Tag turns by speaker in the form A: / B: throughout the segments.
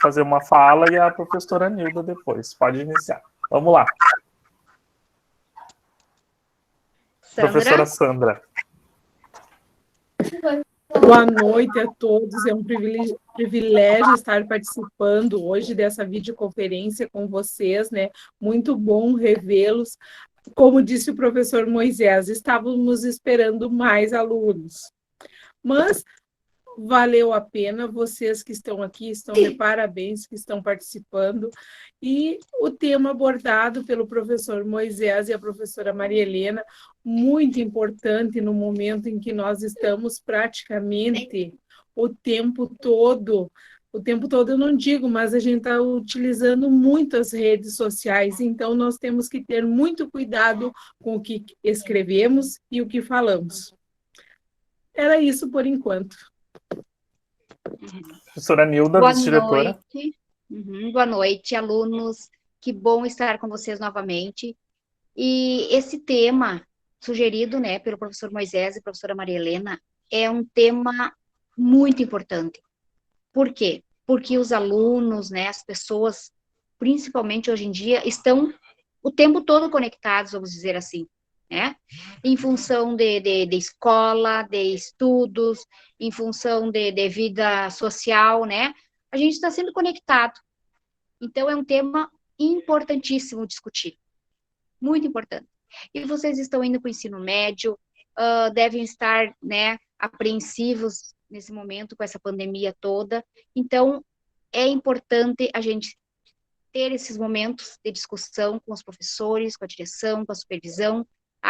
A: fazer uma fala e a professora Nilda depois. Pode iniciar. Vamos lá.
B: Sandra.
A: Professora Sandra.
C: Boa noite a todos, é um privilégio estar participando hoje dessa videoconferência com vocês, né? Muito bom revê-los. Como disse o professor Moisés, estávamos esperando mais alunos, mas valeu a pena, vocês que estão aqui estão de parabéns, que estão participando, e o tema abordado pelo professor Moisés e a professora Maria Helena, muito importante no momento em que nós estamos praticamente o tempo todo eu não digo, mas a gente está utilizando muitas redes sociais, então nós temos que ter muito cuidado com o que escrevemos e o que falamos. Era isso por enquanto.
A: Professora Nilda, vice-diretora.
B: Boa noite, alunos. Que bom estar com vocês novamente. E esse tema sugerido, né, pelo professor Moisés e professora Maria Helena é um tema muito importante. Por quê? Porque os alunos, né, as pessoas, principalmente hoje em dia, estão o tempo todo conectados, vamos dizer assim, né? Em função de escola, de estudos, em função de vida social, né? A gente está sempre conectado. Então, é um tema importantíssimo discutir. Muito importante. E vocês estão indo para o ensino médio, devem estar, né, apreensivos nesse momento com essa pandemia toda. Então, é importante a gente ter esses momentos de discussão com os professores, com a direção, com a supervisão.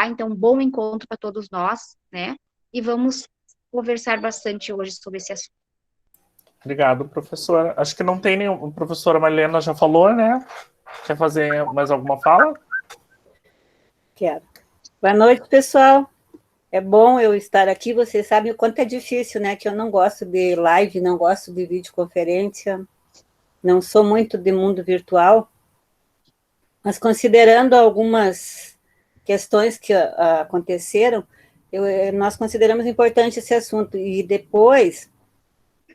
B: Então, bom encontro para todos nós, né? E vamos conversar bastante hoje sobre esse assunto.
A: Obrigado, professora. Acho que não tem nenhum... A professora Marilena já falou, né? Quer fazer mais alguma fala?
D: Quero. Boa noite, pessoal. É bom eu estar aqui. Vocês sabem o quanto é difícil, né? Que eu não gosto de live, não gosto de videoconferência, não sou muito de mundo virtual, mas considerando algumas questões que aconteceram, nós consideramos importante esse assunto. E depois,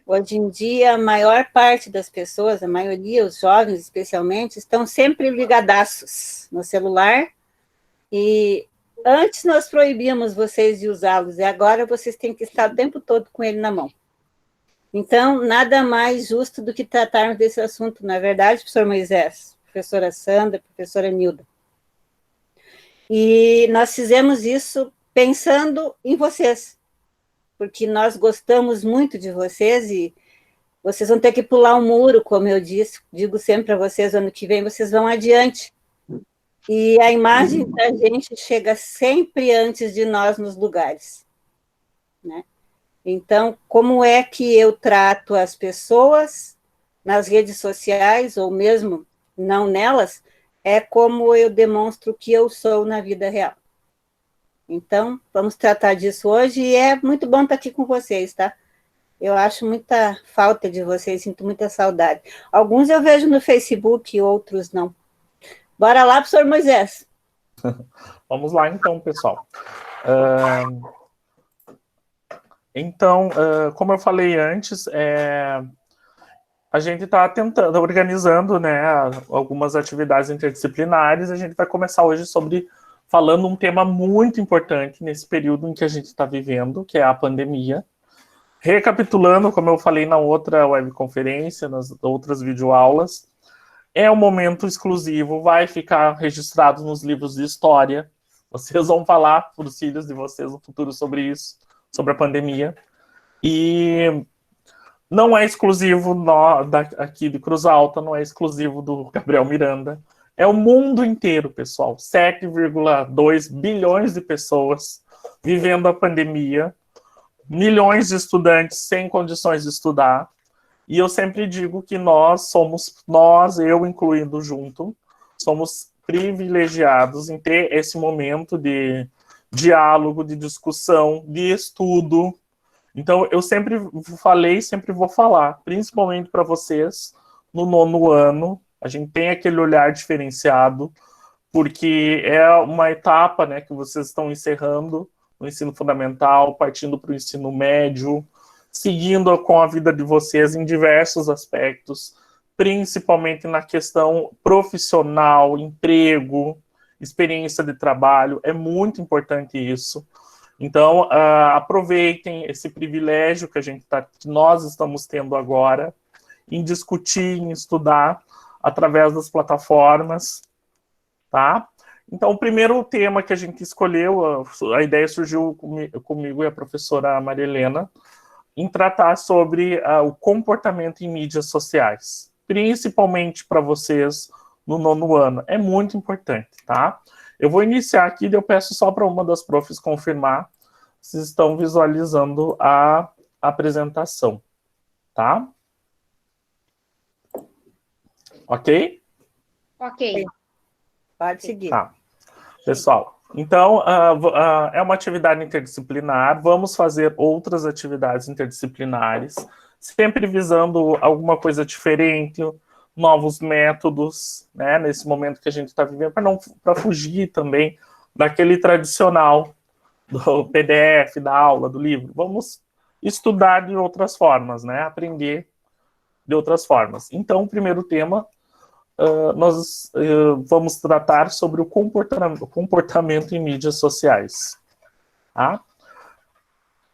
D: hoje em dia, a maior parte das pessoas, a maioria, os jovens especialmente, estão sempre ligadaços no celular, e antes nós proibíamos vocês de usá-los, e agora vocês têm que estar o tempo todo com ele na mão. Então, nada mais justo do que tratarmos desse assunto, não é verdade, professor Moisés, professora Sandra, professora Nilda? E nós fizemos isso pensando em vocês, porque nós gostamos muito de vocês e vocês vão ter que pular um muro, como eu digo sempre para vocês, ano que vem vocês vão adiante. E a imagem da gente chega sempre antes de nós nos lugares, né? Então, como é que eu trato as pessoas nas redes sociais, ou mesmo não nelas, é como eu demonstro que eu sou na vida real. Então, vamos tratar disso hoje, e é muito bom estar aqui com vocês, tá? Eu acho muita falta de vocês, sinto muita saudade. Alguns eu vejo no Facebook, outros não. Bora lá, professor Moisés.
A: Vamos lá, então, pessoal. Então, como eu falei antes, a gente está tentando, organizando, né, algumas atividades interdisciplinares. A gente vai começar hoje falando um tema muito importante nesse período em que a gente está vivendo, que é a pandemia. Recapitulando, como eu falei na outra webconferência, nas outras videoaulas, é um momento exclusivo, vai ficar registrado nos livros de história. Vocês vão falar para os filhos de vocês no futuro sobre isso, sobre a pandemia. E não é exclusivo aqui de Cruz Alta, não é exclusivo do Gabriel Miranda. É o mundo inteiro, pessoal. 7,2 bilhões de pessoas vivendo a pandemia, milhões de estudantes sem condições de estudar. E eu sempre digo que eu incluindo junto, somos privilegiados em ter esse momento de diálogo, de discussão, de estudo. Então, eu sempre falei, sempre vou falar, principalmente para vocês, no 9º ano, a gente tem aquele olhar diferenciado, porque é uma etapa, né, que vocês estão encerrando no ensino fundamental, partindo para o ensino médio, seguindo com a vida de vocês em diversos aspectos, principalmente na questão profissional, emprego, experiência de trabalho, é muito importante isso. Então, aproveitem esse privilégio que que nós estamos tendo agora em discutir, em estudar através das plataformas, tá? Então, o primeiro tema que a gente escolheu, a ideia surgiu comigo e a professora Maria Helena, em tratar sobre o comportamento em mídias sociais, principalmente para vocês no 9º ano. É muito importante, tá? Eu vou iniciar aqui e eu peço só para uma das profs confirmar se estão visualizando a apresentação, tá? Ok?
B: Ok.
D: Pode seguir.
A: Tá. Pessoal, então, é uma atividade interdisciplinar, vamos fazer outras atividades interdisciplinares, sempre visando alguma coisa diferente, novos métodos, né, nesse momento que a gente está vivendo, para fugir também daquele tradicional do PDF, da aula, do livro. Vamos estudar de outras formas, né, aprender de outras formas. Então, o primeiro tema, nós vamos tratar sobre o comportamento em mídias sociais. Tá?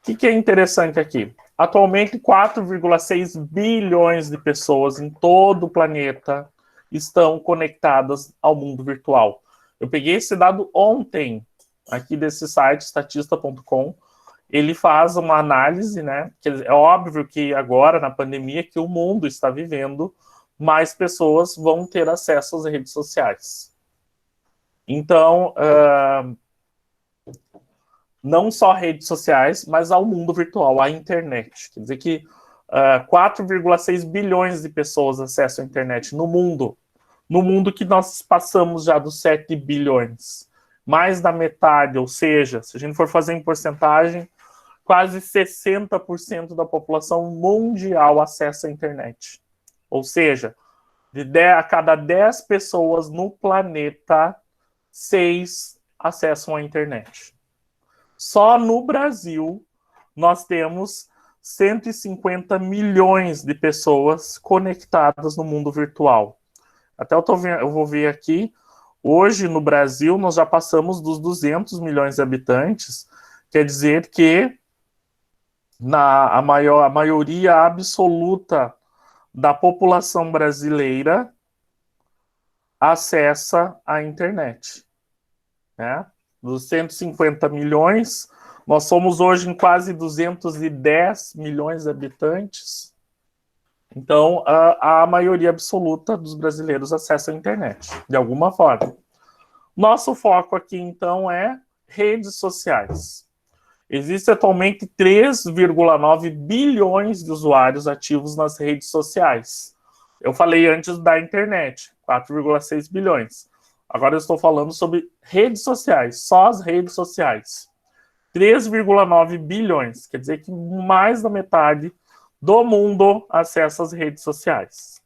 A: O que é interessante aqui? Atualmente, 4,6 bilhões de pessoas em todo o planeta estão conectadas ao mundo virtual. Eu peguei esse dado ontem, aqui desse site, statista.com. Ele faz uma análise, né? Que é óbvio que agora, na pandemia, que o mundo está vivendo, mais pessoas vão ter acesso às redes sociais. Então, não só redes sociais, mas ao mundo virtual, à internet. Quer dizer que 4,6 bilhões de pessoas acessam a internet no mundo que nós passamos já dos 7 bilhões. Mais da metade, ou seja, se a gente for fazer em porcentagem, quase 60% da população mundial acessa a internet. Ou seja, a cada 10 pessoas no planeta, 6 acessam a internet. Só no Brasil, nós temos 150 milhões de pessoas conectadas no mundo virtual. Até eu vou ver aqui, hoje no Brasil, nós já passamos dos 200 milhões de habitantes, quer dizer que a maioria absoluta da população brasileira acessa a internet. Né? Dos 150 milhões, nós somos hoje em quase 210 milhões de habitantes. Então, a maioria absoluta dos brasileiros acessa a internet, de alguma forma. Nosso foco aqui, então, é redes sociais. Existem atualmente 3,9 bilhões de usuários ativos nas redes sociais. Eu falei antes da internet, 4,6 bilhões. Agora eu estou falando sobre redes sociais, só as redes sociais. 3,9 bilhões, quer dizer que mais da metade do mundo acessa as redes sociais.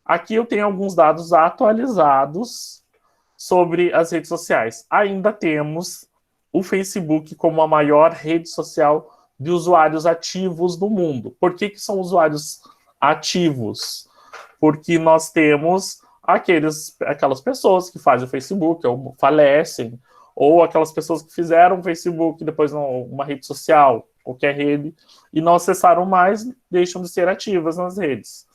A: Aqui eu tenho alguns dados atualizados sobre as redes sociais. Ainda temos o Facebook como a maior rede social de usuários ativos do mundo. Por que são usuários ativos? Porque nós temos aquelas pessoas que fazem o Facebook, ou falecem, ou aquelas pessoas que fizeram o Facebook, depois uma rede social, qualquer rede, e não acessaram mais, deixam de ser ativas nas redes.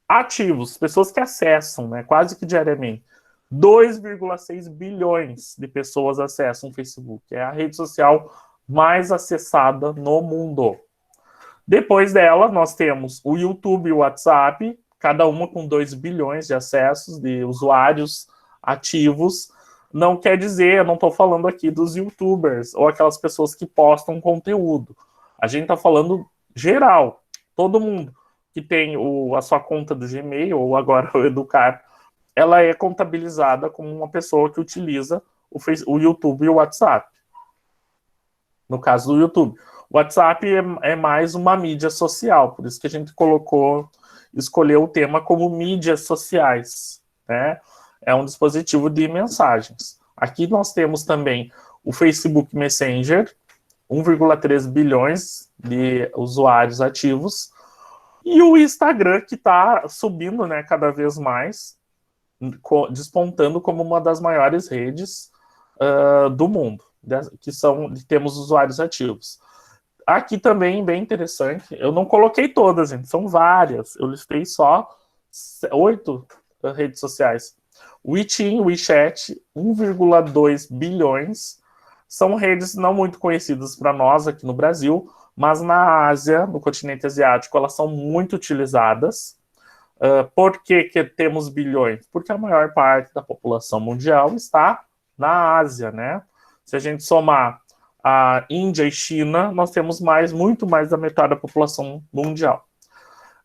A: Ativos, pessoas que acessam, né, quase que diariamente. 2,6 bilhões de pessoas acessam o Facebook. É a rede social mais acessada no mundo. Depois dela, nós temos o YouTube e o WhatsApp, cada uma com 2 bilhões de acessos de usuários ativos. Não quer dizer, eu não estou falando aqui dos youtubers ou aquelas pessoas que postam conteúdo. A gente está falando geral, todo mundo que tem a sua conta do Gmail ou agora o Educar, ela é contabilizada como uma pessoa que utiliza o YouTube e o WhatsApp. No caso do YouTube. O WhatsApp é mais uma mídia social, por isso que a gente escolheu o tema como mídias sociais, né? É um dispositivo de mensagens. Aqui nós temos também o Facebook Messenger, 1,3 bilhões de usuários ativos, E o Instagram, que está subindo, né, cada vez mais, despontando como uma das maiores redes do mundo, temos usuários ativos. Aqui também, bem interessante, eu não coloquei todas, gente, são várias, eu listei só 8 redes sociais. WeChat, 1,2 bilhões, são redes não muito conhecidas para nós aqui no Brasil, mas na Ásia, no continente asiático, elas são muito utilizadas. Por que temos bilhões? Porque a maior parte da população mundial está na Ásia, né? Se a gente somar a Índia e China, nós temos muito mais da metade da população mundial.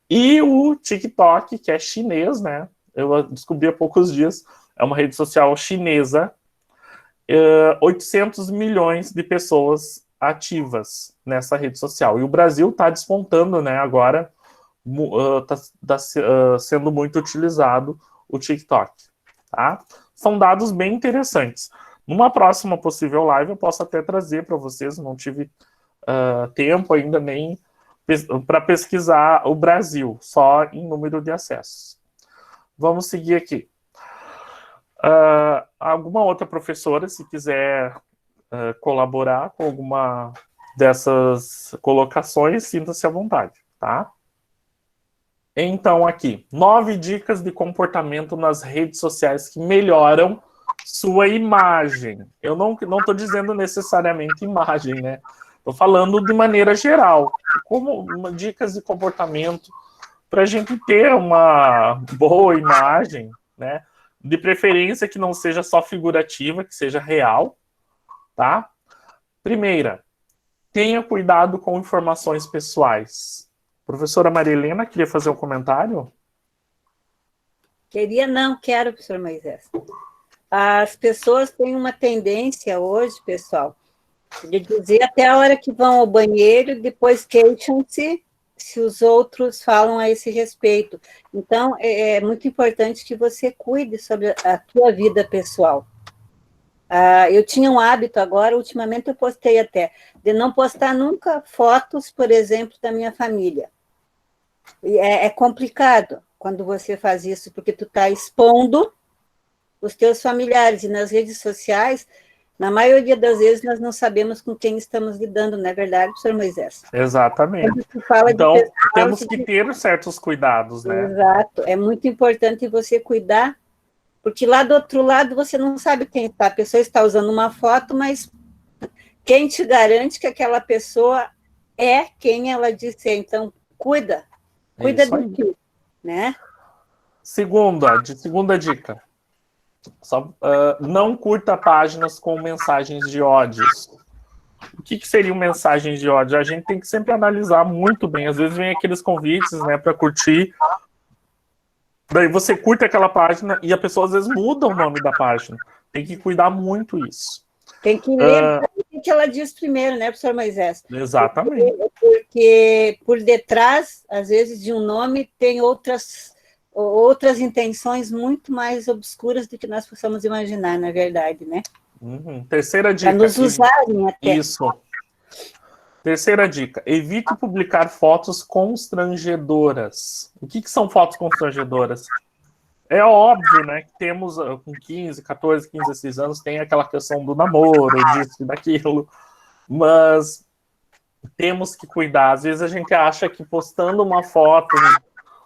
A: E o TikTok, que é chinês, né? Eu descobri há poucos dias, é uma rede social chinesa, 800 milhões de pessoas ativas nessa rede social. E o Brasil está despontando, né? Agora está sendo muito utilizado o TikTok. Tá? São dados bem interessantes. Numa próxima possível live, eu posso até trazer para vocês, não tive tempo ainda nem para pesquisar o Brasil, só em número de acessos. Vamos seguir aqui. Alguma outra professora, se quiser colaborar com alguma dessas colocações, sinta-se à vontade, tá? Então, aqui, 9 dicas de comportamento nas redes sociais que melhoram sua imagem. Eu não estou dizendo necessariamente imagem, né? Estou falando de maneira geral. Como dicas de comportamento para a gente ter uma boa imagem, né? De preferência que não seja só figurativa, que seja real, tá? Primeira, tenha cuidado com informações pessoais. Professora Maria Helena, queria fazer um comentário?
D: Quero, professor Moisés. As pessoas têm uma tendência hoje, pessoal, de dizer até a hora que vão ao banheiro, depois queixam-se se os outros falam a esse respeito. Então, é muito importante que você cuide sobre a tua vida pessoal. Eu tinha um hábito agora, ultimamente eu postei até, de não postar nunca fotos, por exemplo, da minha família. E é complicado quando você faz isso, porque tu está expondo os teus familiares, e nas redes sociais, na maioria das vezes, nós não sabemos com quem estamos lidando, não é verdade, professor Moisés?
A: Exatamente. Então, temos que ter certos cuidados, né?
D: Exato, é muito importante você cuidar, porque lá do outro lado você não sabe quem está, a pessoa está usando uma foto, mas quem te garante que aquela pessoa é quem ela diz ser? Então, cuida de ti, né?
A: Segunda dica. Não curta páginas com mensagens de ódio. O que seriam mensagens de ódio? A gente tem que sempre analisar muito bem. Às vezes vem aqueles convites, né, para curtir. Daí você curte aquela página e a pessoa às vezes muda o nome da página. Tem que cuidar muito isso. Tem que
D: ler o que ela diz primeiro, né, professor Moisés?
A: Exatamente.
D: Porque por detrás, às vezes, de um nome tem outras intenções muito mais obscuras do que nós possamos imaginar, na verdade, né?
A: Terceira dica.
D: Para nos usarem até.
A: Isso. Terceira dica. Evite publicar fotos constrangedoras. O que são fotos constrangedoras? É óbvio, né, que temos com 15, 14, 15, 16 anos, tem aquela questão do namoro, disso e daquilo, mas temos que cuidar. Às vezes a gente acha que postando uma foto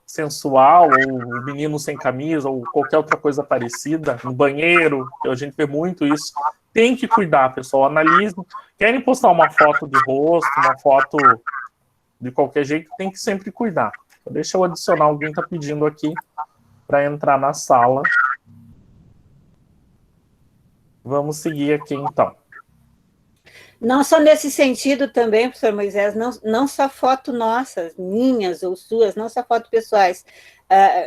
A: sensual, ou o menino sem camisa, ou qualquer outra coisa parecida, no banheiro, que a gente vê muito isso, tem que cuidar, pessoal, analise. Querem postar uma foto de rosto, uma foto de qualquer jeito, tem que sempre cuidar. Deixa eu adicionar, alguém está pedindo aqui para entrar na sala. Vamos seguir aqui, então.
D: Não só nesse sentido também, professor Moisés, não só foto nossas, minhas ou suas, não só foto pessoais.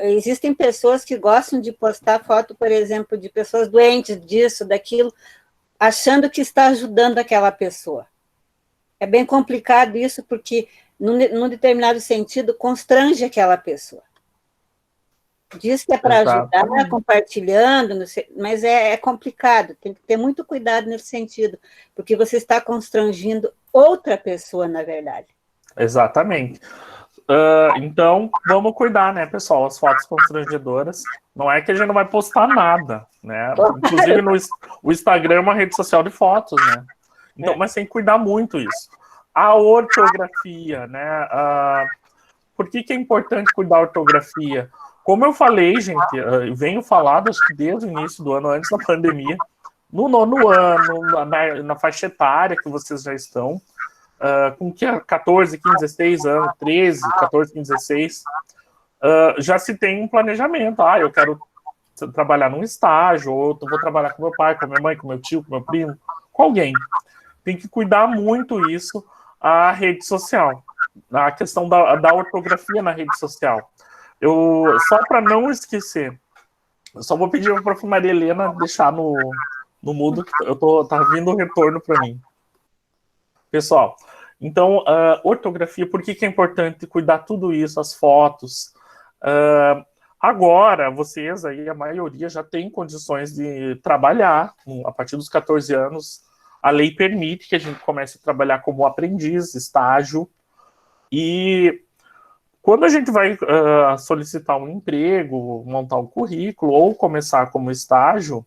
D: Existem pessoas que gostam de postar foto, por exemplo, de pessoas doentes, disso, daquilo, achando que está ajudando aquela pessoa. É bem complicado isso, porque, num determinado sentido, constrange aquela pessoa. Diz que é para ajudar, compartilhando, mas é complicado, tem que ter muito cuidado nesse sentido, porque você está constrangindo outra pessoa, na verdade.
A: Exatamente. Então, vamos cuidar, né, pessoal? As fotos constrangedoras. Não é que a gente não vai postar nada, né? Inclusive, o Instagram é uma rede social de fotos, né? Então, mas tem que cuidar muito isso. A ortografia, né? Por que é importante cuidar da ortografia? Como eu falei, gente, eu venho falando, acho que desde o início do ano, antes da pandemia, no 9º ano, na faixa etária que vocês já estão, com 14, 15, 16 anos, 13, 14, 15, 16, já se tem um planejamento. Eu quero trabalhar num estágio, ou eu vou trabalhar com meu pai, com minha mãe, com meu tio, com meu primo, com alguém. Tem que cuidar muito isso, a rede social, a questão da ortografia na rede social. Só para não esquecer, eu só vou pedir para a prof. Maria Helena deixar no mudo, que tá vindo o retorno para mim. Pessoal, então, ortografia, por que é importante cuidar tudo isso, as fotos? Agora, vocês aí, a maioria, já tem condições de trabalhar a partir dos 14 anos. A lei permite que a gente comece a trabalhar como aprendiz, estágio, e quando a gente vai solicitar um emprego, montar um currículo ou começar como estágio,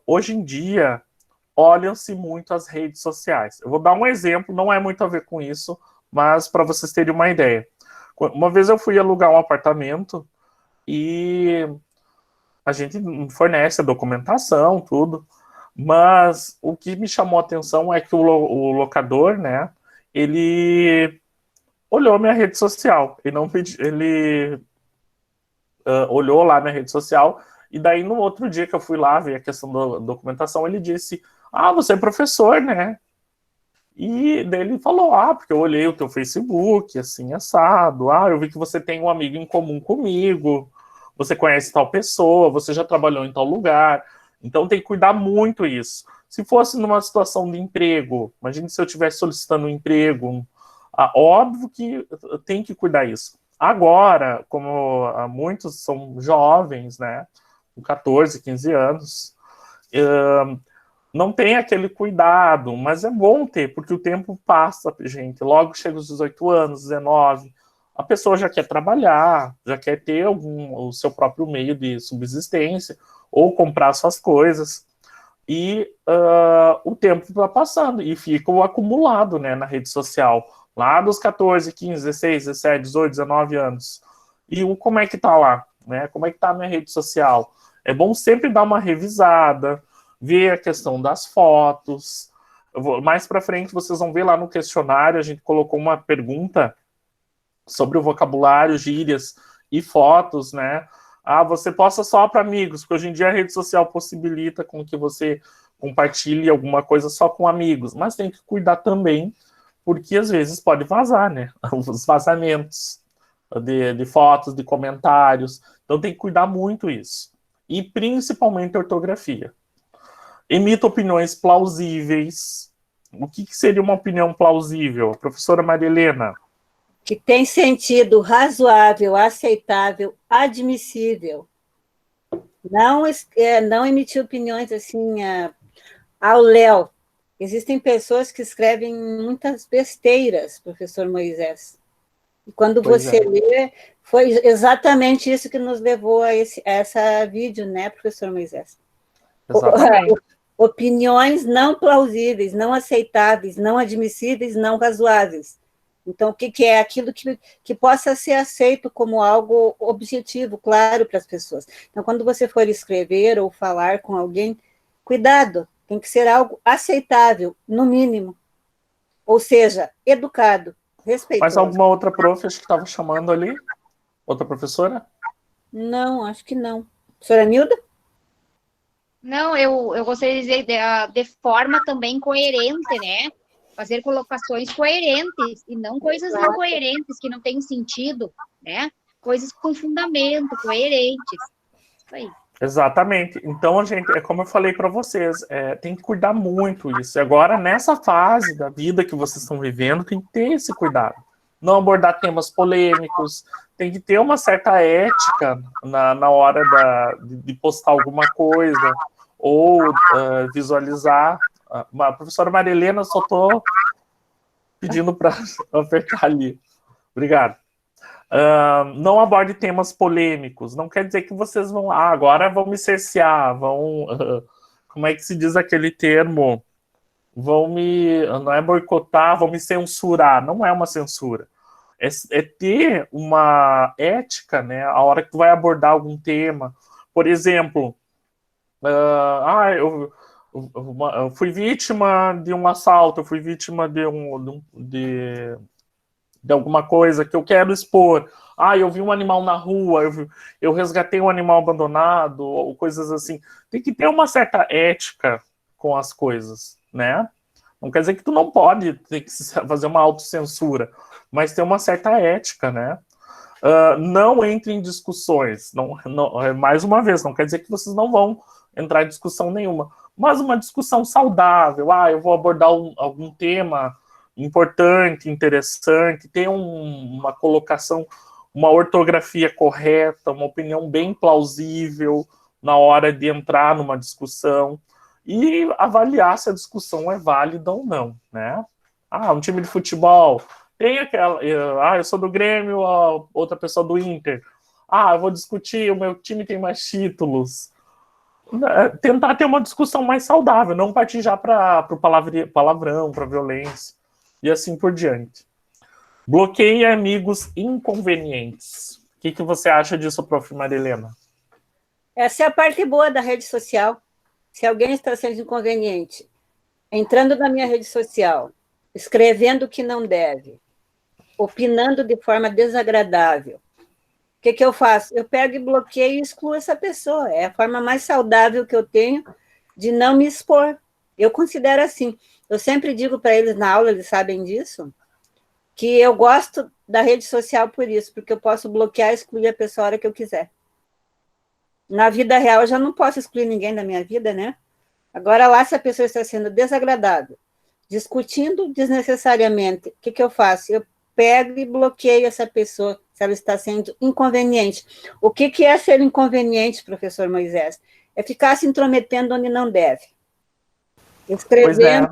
A: hoje em dia olham-se muito as redes sociais. Eu vou dar um exemplo, não é muito a ver com isso, mas para vocês terem uma ideia. Uma vez eu fui alugar um apartamento e a gente fornece a documentação, tudo, mas o que me chamou a atenção é que o locador, né, ele olhou minha rede social, ele olhou lá minha rede social, e daí no outro dia que eu fui lá ver a questão da documentação, ele disse: você é professor, né? E daí ele falou: porque eu olhei o teu Facebook, assim, assado, eu vi que você tem um amigo em comum comigo, você conhece tal pessoa, você já trabalhou em tal lugar, então tem que cuidar muito isso. Se fosse numa situação de emprego, imagine se eu estivesse solicitando um emprego, óbvio que tem que cuidar isso. Agora, como muitos são jovens, né, com 14, 15 anos, não tem aquele cuidado, mas é bom ter, porque o tempo passa, gente. Logo chega os 18 anos, 19, a pessoa já quer trabalhar, já quer ter o seu próprio meio de subsistência, ou comprar suas coisas, e o tempo está passando, e fica o acumulado, né, na rede social, lá dos 14, 15, 16, 17, 18, 19 anos. E como é que tá lá? Né? Como é que tá a minha rede social? É bom sempre dar uma revisada, ver a questão das fotos. Mais para frente, vocês vão ver lá no questionário, a gente colocou uma pergunta sobre o vocabulário, gírias e fotos, né? Você posta só para amigos, porque hoje em dia a rede social possibilita com que você compartilhe alguma coisa só com amigos, mas tem que cuidar também, porque às vezes pode vazar, né? Os vazamentos de fotos, de comentários. Então tem que cuidar muito isso. E principalmente a ortografia. Emita opiniões plausíveis. O que seria uma opinião plausível? Professora Maria Helena.
D: Que tem sentido razoável, aceitável, admissível. Não emitir opiniões assim ao léu. Existem pessoas que escrevem muitas besteiras, professor Moisés. E quando você lê, foi exatamente isso que nos levou a essa vídeo, né, professor Moisés?
A: Exatamente.
D: Opiniões não plausíveis, não aceitáveis, não admissíveis, não razoáveis. Então, o que é aquilo que possa ser aceito como algo objetivo, claro, para as pessoas. Então, quando você for escrever ou falar com alguém, cuidado, tem que ser algo aceitável, no mínimo. Ou seja, educado, respeitoso.
A: Mas alguma outra prof que estava chamando ali? Outra professora?
D: Não, acho que não. Professora Nilda?
B: Não, eu gostaria de dizer de forma também coerente, né? Fazer colocações coerentes e não coisas não coerentes, que não têm sentido, né? Coisas com fundamento, coerentes. Isso aí.
A: Exatamente. Então, gente, é como eu falei para vocês, tem que cuidar muito isso. E agora, nessa fase da vida que vocês estão vivendo, tem que ter esse cuidado. Não abordar temas polêmicos, tem que ter uma certa ética na hora de postar alguma coisa, ou visualizar. A professora Maria Helena, só estou pedindo para apertar ali. Obrigado. Não aborde temas polêmicos. Não quer dizer que vocês vão... agora vão me cercear, vão... como é que se diz aquele termo? Vão me... Não é boicotar, vão me censurar. Não é uma censura. É ter uma ética, né? A hora que tu vai abordar algum tema. Por exemplo, eu fui vítima de um assalto, eu fui vítima de alguma coisa que eu quero expor. Eu vi um animal na rua, eu resgatei um animal abandonado, ou coisas assim. Tem que ter uma certa ética com as coisas, né? Não quer dizer que tu não pode ter que fazer uma autocensura, mas ter uma certa ética, né? Não entre em discussões. Mais uma vez, não quer dizer que vocês não vão entrar em discussão nenhuma, mas uma discussão saudável. Eu vou abordar algum tema importante, interessante, ter uma colocação, uma ortografia correta, uma opinião bem plausível na hora de entrar numa discussão e avaliar se a discussão é válida ou não, né? Um time de futebol, tem aquela... eu sou do Grêmio, a outra pessoa do Inter. Eu vou discutir, o meu time tem mais títulos. Tentar ter uma discussão mais saudável, não partir já para o palavrão, para violência, e assim por diante. Bloqueie amigos inconvenientes. O que você acha disso, prof. Marilena?
D: Essa é a parte boa da rede social. Se alguém está sendo inconveniente, entrando na minha rede social, escrevendo o que não deve, opinando de forma desagradável, o que eu faço? Eu pego e bloqueio e excluo essa pessoa. É a forma mais saudável que eu tenho de não me expor. Eu considero assim. Eu sempre digo para eles na aula, eles sabem disso, que eu gosto da rede social por isso, porque eu posso bloquear e excluir a pessoa a hora que eu quiser. Na vida real, eu já não posso excluir ninguém da minha vida, né? Agora, lá, se a pessoa está sendo desagradável, discutindo desnecessariamente, o que eu faço? Eu pego e bloqueio essa pessoa, se ela está sendo inconveniente. O que é ser inconveniente, professor Moisés? É ficar se intrometendo onde não deve. Escrevendo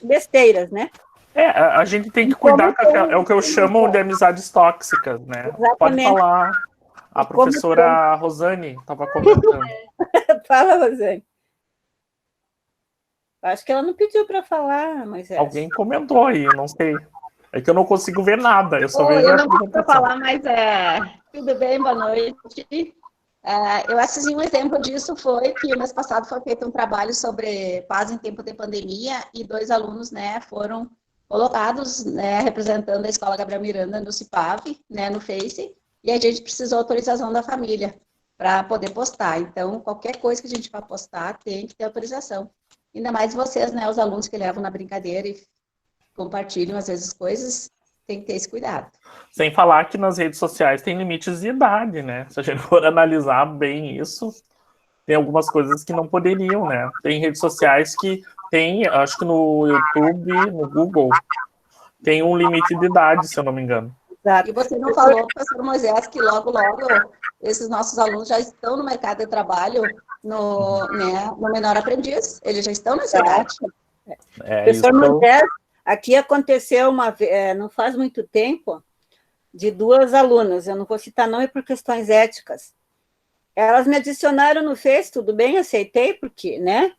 D: besteiras, né?
A: A gente tem que cuidar, é o que eu chamo de amizades tóxicas, né?
D: Exatamente.
A: Pode falar. A professora Rosane estava comentando.
D: Fala, Rosane. Acho que ela não pediu para falar, Moisés.
A: Alguém comentou aí, não sei. É que eu não consigo ver nada, eu só vejo
E: eu não consigo falar, mas tudo bem, boa noite. Eu acho que um exemplo disso foi que o mês passado foi feito um trabalho sobre paz em tempo de pandemia e 2 alunos, né, foram colocados, né, representando a Escola Gabriel Miranda no CIPAV, né, no Face, e a gente precisou autorização da família para poder postar. Então, qualquer coisa que a gente vai postar tem que ter autorização. Ainda mais vocês, né, os alunos que levam na brincadeira e compartilham às vezes coisas, tem que ter esse cuidado.
A: Sem falar que nas redes sociais tem limites de idade, né? Se a gente for analisar bem isso, tem algumas coisas que não poderiam, né? Tem redes sociais que tem, acho que no YouTube, no Google, tem um limite de idade, se eu não me engano.
E: Exato. E você não falou, professor Moisés, que logo, esses nossos alunos já estão no mercado de trabalho, no Menor Aprendiz, eles já estão nessa idade.
D: Professor Moisés, aqui aconteceu não faz muito tempo, de 2 alunas, eu não vou citar nome por questões éticas. Elas me adicionaram no Face, tudo bem, aceitei, porque, né?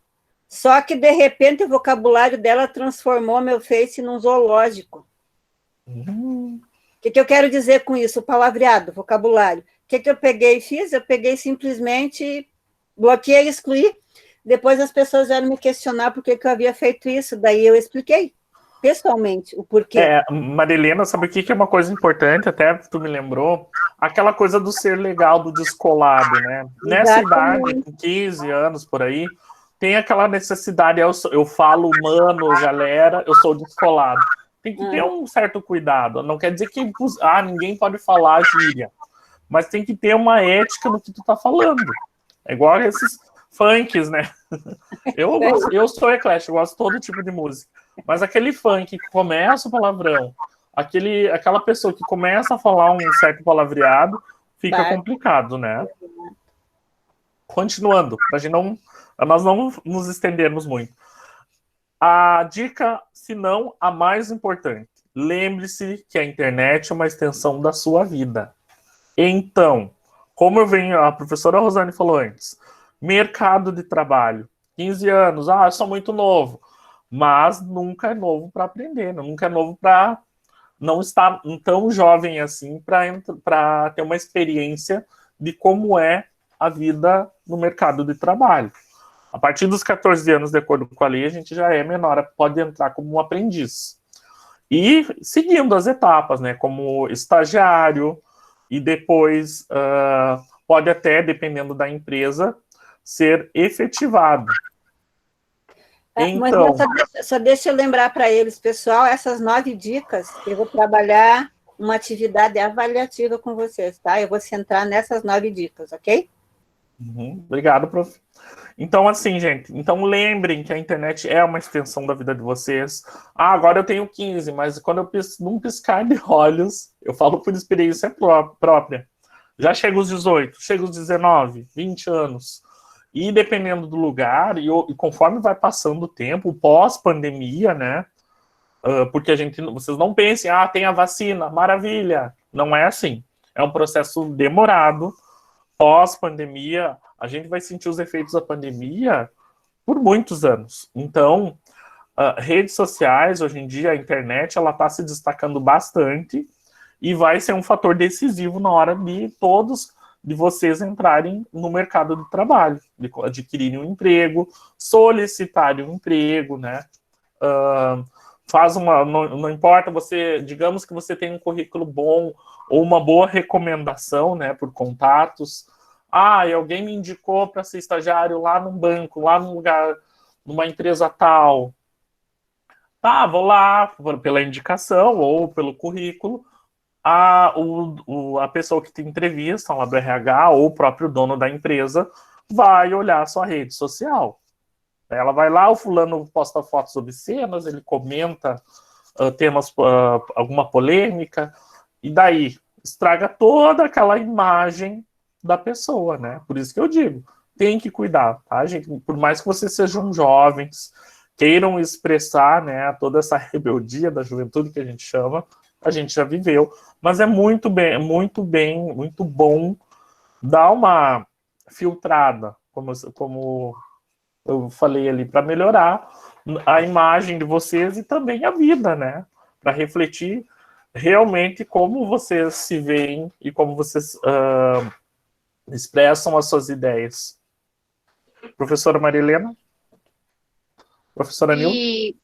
D: Só que, de repente, o vocabulário dela transformou meu Face num zoológico. O que eu quero dizer com isso? O palavreado, vocabulário. O que eu peguei e fiz? Eu peguei simplesmente, bloqueei e excluí. Depois as pessoas vieram me questionar por que eu havia feito isso. Daí eu expliquei, pessoalmente, o porquê.
A: Marilena, sabe o que é uma coisa importante? Até tu me lembrou. Aquela coisa do ser legal, do descolado, né? Nessa idade, com 15 anos, por aí, tem aquela necessidade, eu falo humano, galera, eu sou descolado. Tem que ter um certo cuidado. Não quer dizer que ninguém pode falar gíria, mas tem que ter uma ética no que tu tá falando. É igual esses funks, né? Eu sou eclético, eu gosto de todo tipo de música. Mas aquele funk que começa o palavrão, aquela pessoa que começa a falar um certo palavreado, fica complicado, né? Continuando, para nós não nos estendermos muito. A dica, se não a mais importante, lembre-se que a internet é uma extensão da sua vida. Então, como a professora Rosane falou antes, mercado de trabalho, 15 anos, eu sou muito novo, mas nunca é novo para aprender, nunca é novo para não estar tão jovem assim para ter uma experiência de como é a vida no mercado de trabalho. A partir dos 14 anos, de acordo com a lei, a gente já é menor, pode entrar como um aprendiz. E seguindo as etapas, né, como estagiário, e depois pode até, dependendo da empresa, ser efetivado. Então,
D: mas só deixa eu lembrar para eles, pessoal, essas 9 dicas, eu vou trabalhar uma atividade avaliativa com vocês, tá? Eu vou centrar nessas 9 dicas, ok?
A: Obrigado, prof. Então, assim, gente, lembrem que a internet é uma extensão da vida de vocês. Agora eu tenho 15, mas quando eu num piscar de olhos, eu falo por experiência própria. Já chega os 18, chega os 19, 20 anos. E dependendo do lugar, e conforme vai passando o tempo, pós-pandemia, né? Porque vocês não pensem, tem a vacina, maravilha. Não é assim. É um processo demorado. Pós-pandemia, a gente vai sentir os efeitos da pandemia por muitos anos. Então, redes sociais, hoje em dia, a internet, ela está se destacando bastante e vai ser um fator decisivo na hora de vocês entrarem no mercado de trabalho, de adquirirem um emprego, solicitarem um emprego, né? Não importa, digamos que você tem um currículo bom ou uma boa recomendação, né, por contatos. E alguém me indicou para ser estagiário lá num banco, lá num lugar, numa empresa tal. Vou lá pela indicação ou pelo currículo. A pessoa que te entrevista lá do RH ou o próprio dono da empresa vai olhar a sua rede social. Ela vai lá, o fulano posta fotos obscenas, ele comenta temas, alguma polêmica, e daí estraga toda aquela imagem da pessoa, né? Por isso que eu digo, tem que cuidar, tá, gente? Por mais que vocês sejam jovens, queiram expressar, né, toda essa rebeldia da juventude que a gente chama, a gente já viveu, mas é muito bom dar uma filtrada, como eu falei ali, para melhorar a imagem de vocês e também a vida, né? Para refletir realmente como vocês se veem e como vocês expressam as suas ideias. Professora Maria Helena? Professora Nilda?
B: E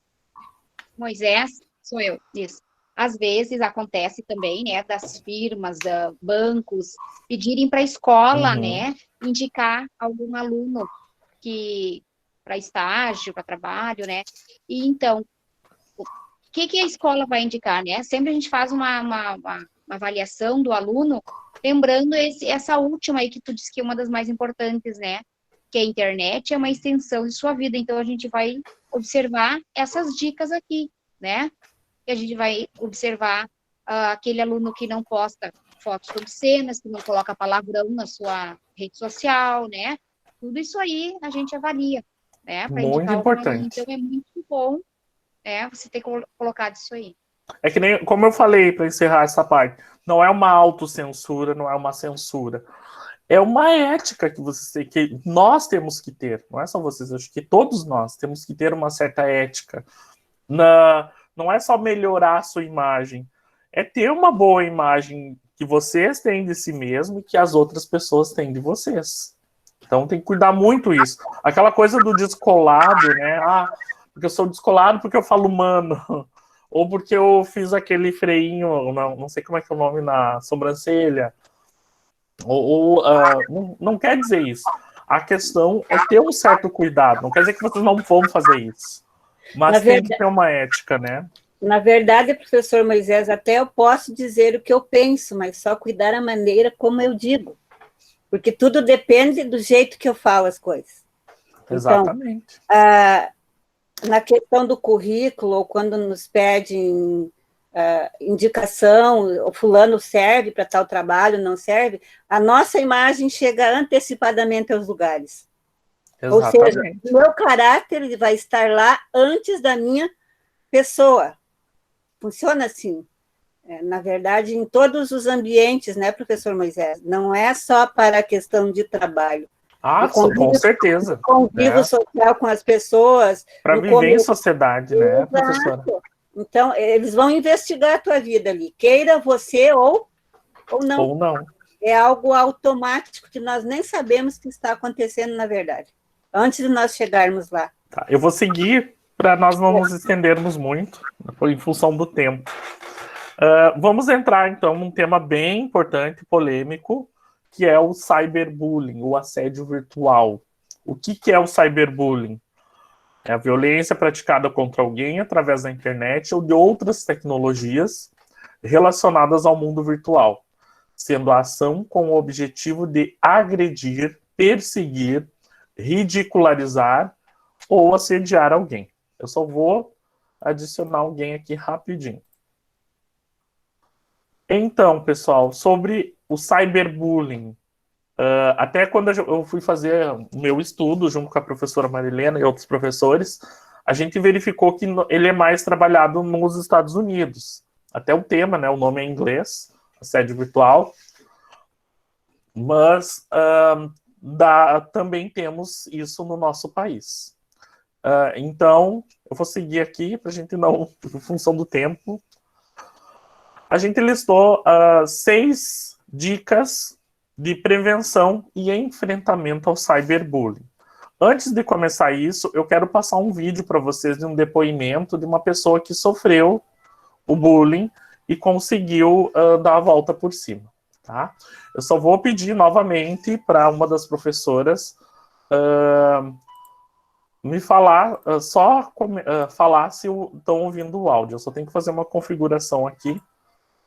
B: Moisés, sou eu, isso. Às vezes acontece também, né, das firmas, bancos, pedirem para a escola, né, indicar algum aluno para estágio, para trabalho, né? E então, o que a escola vai indicar, né? Sempre a gente faz uma avaliação do aluno, lembrando essa última aí que tu disse que é uma das mais importantes, né? Que a internet é uma extensão de sua vida, então a gente vai observar essas dicas aqui, né? E a gente vai observar aquele aluno que não posta fotos obscenas, que não coloca palavrão na sua rede social, né? Tudo isso aí a gente avalia, né?
A: Muito importante.
B: Então é muito bom, né? Você ter colocado isso aí.
A: É que nem, como eu falei, para encerrar essa parte, não é uma autocensura, não é uma censura. É uma ética que nós temos que ter, não é só vocês, acho que todos nós temos que ter uma certa ética. Não é só melhorar a sua imagem, é ter uma boa imagem que vocês têm de si mesmo e que as outras pessoas têm de vocês. Então tem que cuidar muito isso. Aquela coisa do descolado, né? Porque eu sou descolado porque eu falo mano, ou porque eu fiz aquele freinho, não sei como é que é o nome, na sobrancelha. Não quer dizer isso. A questão é ter um certo cuidado. Não quer dizer que vocês não vão fazer isso. Mas tem que ter uma ética, né?
D: Na verdade, professor Moisés, até eu posso dizer o que eu penso, mas só cuidar a maneira como eu digo. Porque tudo depende do jeito que eu falo as coisas.
A: Exatamente.
D: Então, na questão do currículo, ou quando nos pedem indicação, o fulano serve para tal trabalho, não serve, a nossa imagem chega antecipadamente aos lugares.
A: Exatamente.
D: Ou seja, o meu caráter ele vai estar lá antes da minha pessoa. funciona assim. Na verdade, em todos os ambientes, né, professor Moisés? Não é só para a questão de trabalho.
A: Com certeza.
D: Convívio social com as pessoas.
A: Para viver em sociedade, né, professora?
D: Então, eles vão investigar a tua vida ali, queira você ou não.
A: Ou não.
D: É algo automático que nós nem sabemos que está acontecendo, na verdade, antes de nós chegarmos lá.
A: Tá, eu vou seguir para nós não nos estendermos muito, em função do tempo. Vamos entrar, então, num tema bem importante, polêmico, que é o cyberbullying, o assédio virtual. O que é o cyberbullying? É a violência praticada contra alguém através da internet ou de outras tecnologias relacionadas ao mundo virtual, sendo a ação com o objetivo de agredir, perseguir, ridicularizar ou assediar alguém. Eu só vou adicionar alguém aqui rapidinho. Então, pessoal, sobre o cyberbullying, até quando eu fui fazer o meu estudo junto com a professora Marilena e outros professores, a gente verificou que ele é mais trabalhado nos Estados Unidos. Até o tema, né, o nome é em inglês, assédio virtual, mas também temos isso no nosso país. Então, eu vou seguir aqui para a gente não, em função do tempo. A gente listou 6 dicas de prevenção e enfrentamento ao cyberbullying. Antes de começar isso, eu quero passar um vídeo para vocês de um depoimento de uma pessoa que sofreu o bullying e conseguiu dar a volta por cima. Tá? Eu só vou pedir novamente para uma das professoras me falar, falar se estão ouvindo o áudio. Eu só tenho que fazer uma configuração aqui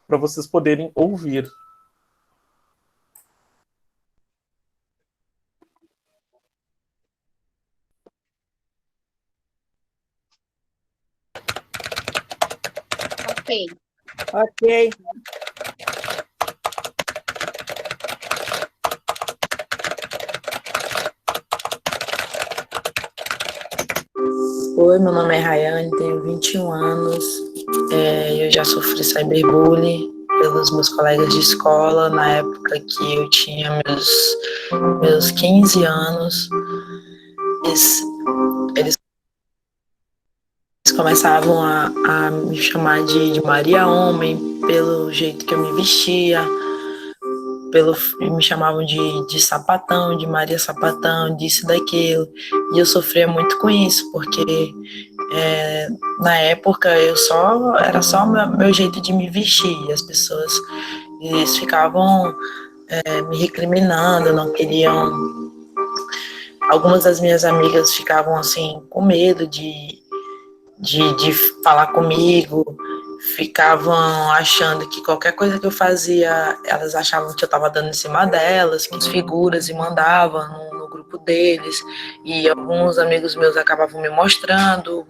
A: para vocês poderem ouvir.
D: Ok.
F: Oi, meu nome é Rayane, tenho 21 anos. Eu já sofri cyberbullying pelos meus colegas de escola na época que eu tinha meus 15 anos. Eles começavam a me chamar de Maria Homem pelo jeito que eu me vestia, me chamavam de sapatão, de Maria Sapatão, disso, daquilo. E eu sofria muito com isso, porque na época era só meu jeito de me vestir. E as pessoas, eles ficavam me recriminando, não queriam. Algumas das minhas amigas ficavam assim com medo de falar comigo, ficavam achando que qualquer coisa que eu fazia, elas achavam que eu estava dando em cima delas, que as figuras, e mandavam no grupo deles, e alguns amigos meus acabavam me mostrando,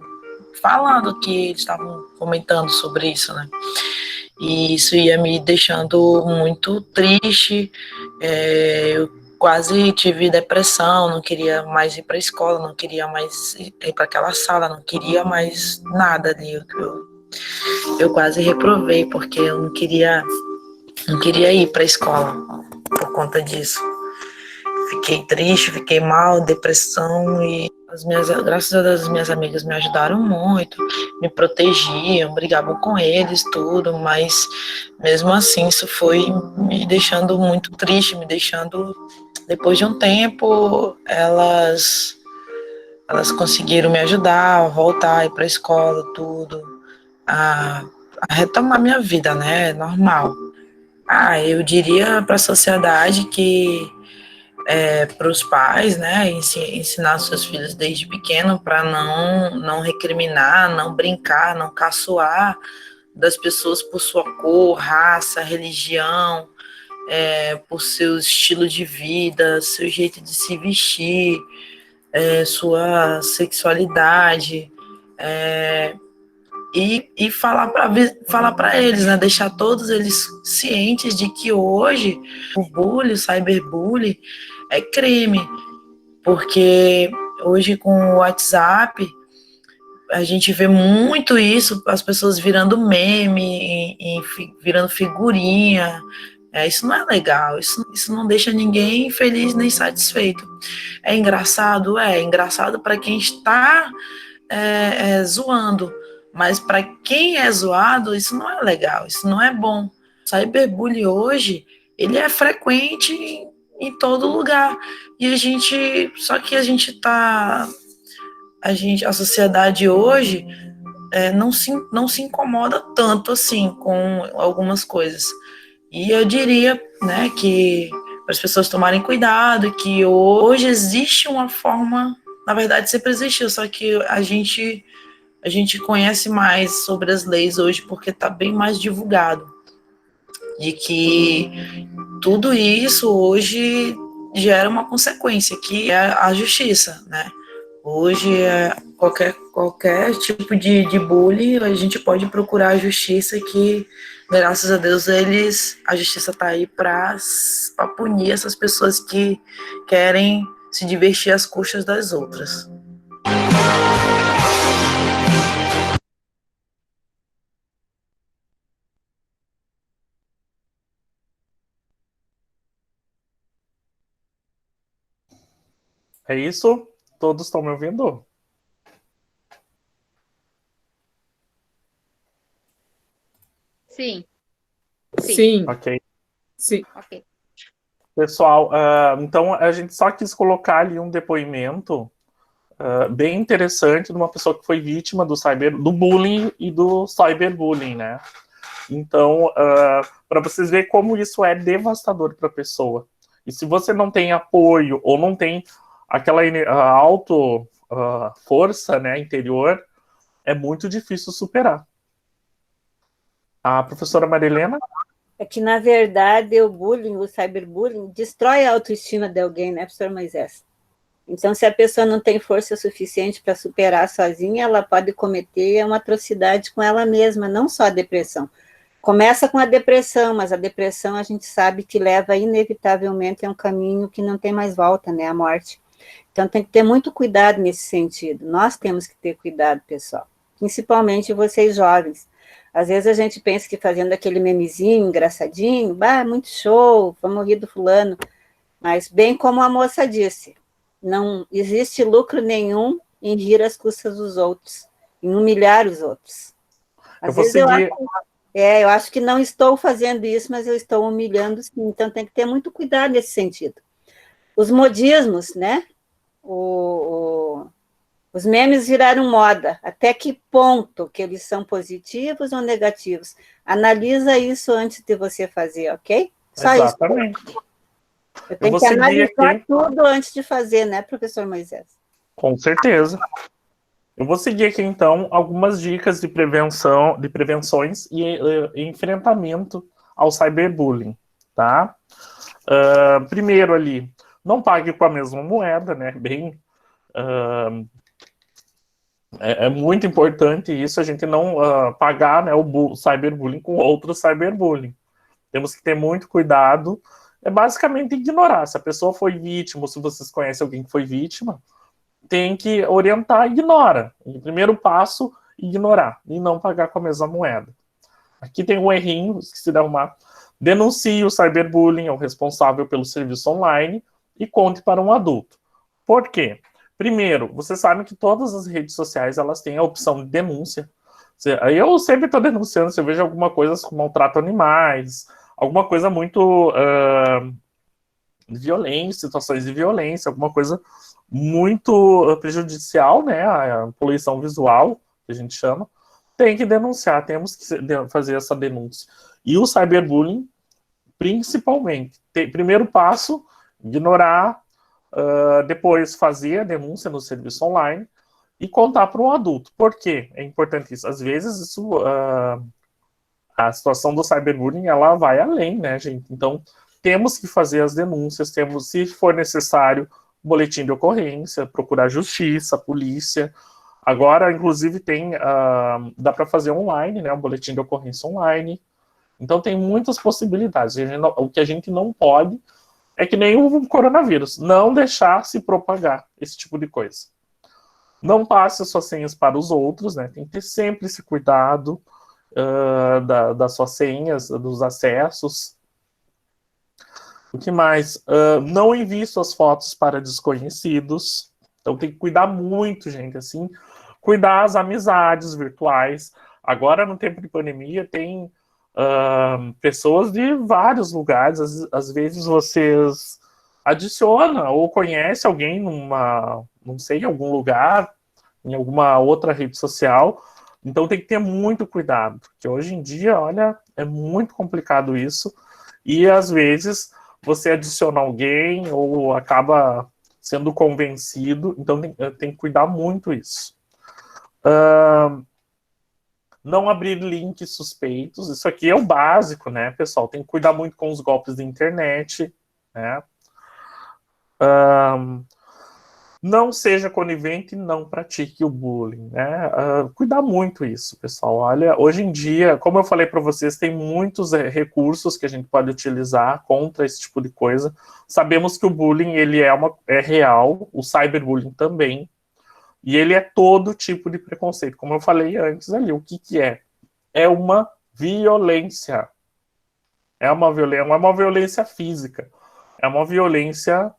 F: falando que eles estavam comentando sobre isso, né? E isso ia me deixando muito triste. Eu quase tive depressão, não queria mais ir para a escola, não queria mais ir para aquela sala, não queria mais nada ali. Eu quase reprovei, porque eu não queria ir para a escola por conta disso. Fiquei triste, fiquei mal, depressão, e graças a Deus, as minhas amigas me ajudaram muito, me protegiam, brigavam com eles, tudo, mas mesmo assim isso foi me deixando muito triste, depois de um tempo, elas conseguiram me ajudar a voltar, a ir para a escola, tudo, a retomar minha vida, né, normal. Eu diria para a sociedade que para os pais, né, ensinar seus filhos desde pequeno para não recriminar, não brincar, não caçoar das pessoas por sua cor, raça, religião, por seu estilo de vida, seu jeito de se vestir, sua sexualidade, e falar para eles, né, deixar todos eles cientes de que hoje o cyberbullying é crime, porque hoje com o WhatsApp a gente vê muito isso, as pessoas virando meme, virando figurinha. Isso não é legal, isso não deixa ninguém feliz nem satisfeito. É engraçado? É engraçado para quem está zoando, mas para quem é zoado, isso não é legal, isso não é bom. O cyberbullying hoje, ele é frequente em todo lugar. E só que a sociedade hoje não se incomoda tanto assim com algumas coisas. E eu diria, né, que para as pessoas tomarem cuidado, que hoje existe uma forma, na verdade sempre existiu, só que a gente conhece mais sobre as leis hoje porque está bem mais divulgado, de que tudo isso hoje gera uma consequência, que é a justiça, né? Hoje, qualquer tipo de bullying, a gente pode procurar a justiça, que, graças a Deus, a justiça está aí para punir essas pessoas que querem se divertir às custas das outras.
A: É isso? Todos estão me ouvindo?
B: Sim.
C: Sim.
A: Ok.
C: Sim.
B: Ok.
A: Pessoal, então a gente só quis colocar ali um depoimento bem interessante de uma pessoa que foi vítima do bullying e do cyberbullying, né? Então, para vocês verem como isso é devastador para a pessoa. E se você não tem apoio ou não tem aquela força, né, interior, é muito difícil superar. A professora Marilena?
D: É que, na verdade, o bullying, o cyberbullying, destrói a autoestima de alguém, né, professor Moisés? Então, se a pessoa não tem força suficiente para superar sozinha, ela pode cometer uma atrocidade com ela mesma, não só a depressão. Começa com a depressão, mas a depressão a gente sabe que leva inevitavelmente a um caminho que não tem mais volta, né, a morte. Então, tem que ter muito cuidado nesse sentido. Nós temos que ter cuidado, pessoal, principalmente vocês jovens. Às vezes a gente pensa que fazendo aquele memezinho engraçadinho, muito show, vamos rir do fulano. Mas, bem como a moça disse, não existe lucro nenhum em rir às custas dos outros, em humilhar os outros. Às vezes eu acho que não estou fazendo isso, mas eu estou humilhando, sim. Então tem que ter muito cuidado nesse sentido. Os modismos, né? Os memes viraram moda. Até que ponto que eles são positivos ou negativos? Analisa isso antes de você fazer, ok? Só
A: Exatamente.
D: isso. Eu tenho que analisar tudo antes de fazer, né, professor Moisés?
A: Com certeza. Eu vou seguir aqui, então, algumas dicas de prevenções e enfrentamento ao cyberbullying, tá? Primeiro ali, não pague com a mesma moeda, né? É muito importante isso, a gente não pagar, né, o cyberbullying com outro cyberbullying. Temos que ter muito cuidado. É basicamente ignorar. Se a pessoa foi vítima, ou se vocês conhecem alguém que foi vítima, tem que orientar, ignora. O primeiro passo, ignorar e não pagar com a mesma moeda. Aqui tem um errinho, esqueci de arrumar. Denuncie o cyberbullying ao responsável pelo serviço online e conte para um adulto. Por quê? Primeiro, vocês sabem que todas as redes sociais elas têm a opção de denúncia. Eu sempre estou denunciando se eu vejo alguma coisa como maltrato a animais, alguma coisa muito violência, situações de violência, alguma coisa muito prejudicial, né, a poluição visual, que a gente chama, tem que denunciar, temos que fazer essa denúncia. E o cyberbullying, principalmente, primeiro passo, ignorar, depois fazer a denúncia no serviço online e contar para um adulto. Por quê? É importante isso. Às vezes, a situação do cyberbullying, ela vai além, né, gente? Então, temos que fazer as denúncias, se for necessário, boletim de ocorrência, procurar justiça, polícia. Agora, inclusive, dá para fazer online, né, um boletim de ocorrência online. Então, tem muitas possibilidades. O que a gente não pode é que nem o coronavírus, não deixar se propagar esse tipo de coisa. Não passe as suas senhas para os outros, né? Tem que ter sempre esse cuidado das suas senhas, dos acessos. O que mais? Não envie suas fotos para desconhecidos. Então tem que cuidar muito, gente, assim. Cuidar as amizades virtuais. Agora, no tempo de pandemia, tem pessoas de vários lugares. Às vezes vocês adicionam ou conhecem alguém não sei, em algum lugar, em alguma outra rede social. Então tem que ter muito cuidado, porque hoje em dia, olha, é muito complicado isso. E às vezes você adiciona alguém ou acaba sendo convencido, então tem que cuidar muito isso. Não abrir links suspeitos, isso aqui é o básico, né, pessoal? Tem que cuidar muito com os golpes da internet, né? Não seja conivente e não pratique o bullying, né? Cuidar muito isso, pessoal. Olha, hoje em dia, como eu falei para vocês, tem muitos recursos que a gente pode utilizar contra esse tipo de coisa. Sabemos que o bullying ele é real, o cyberbullying também, e ele é todo tipo de preconceito. Como eu falei antes ali, o que é? É uma violência. É uma violência física. É uma violência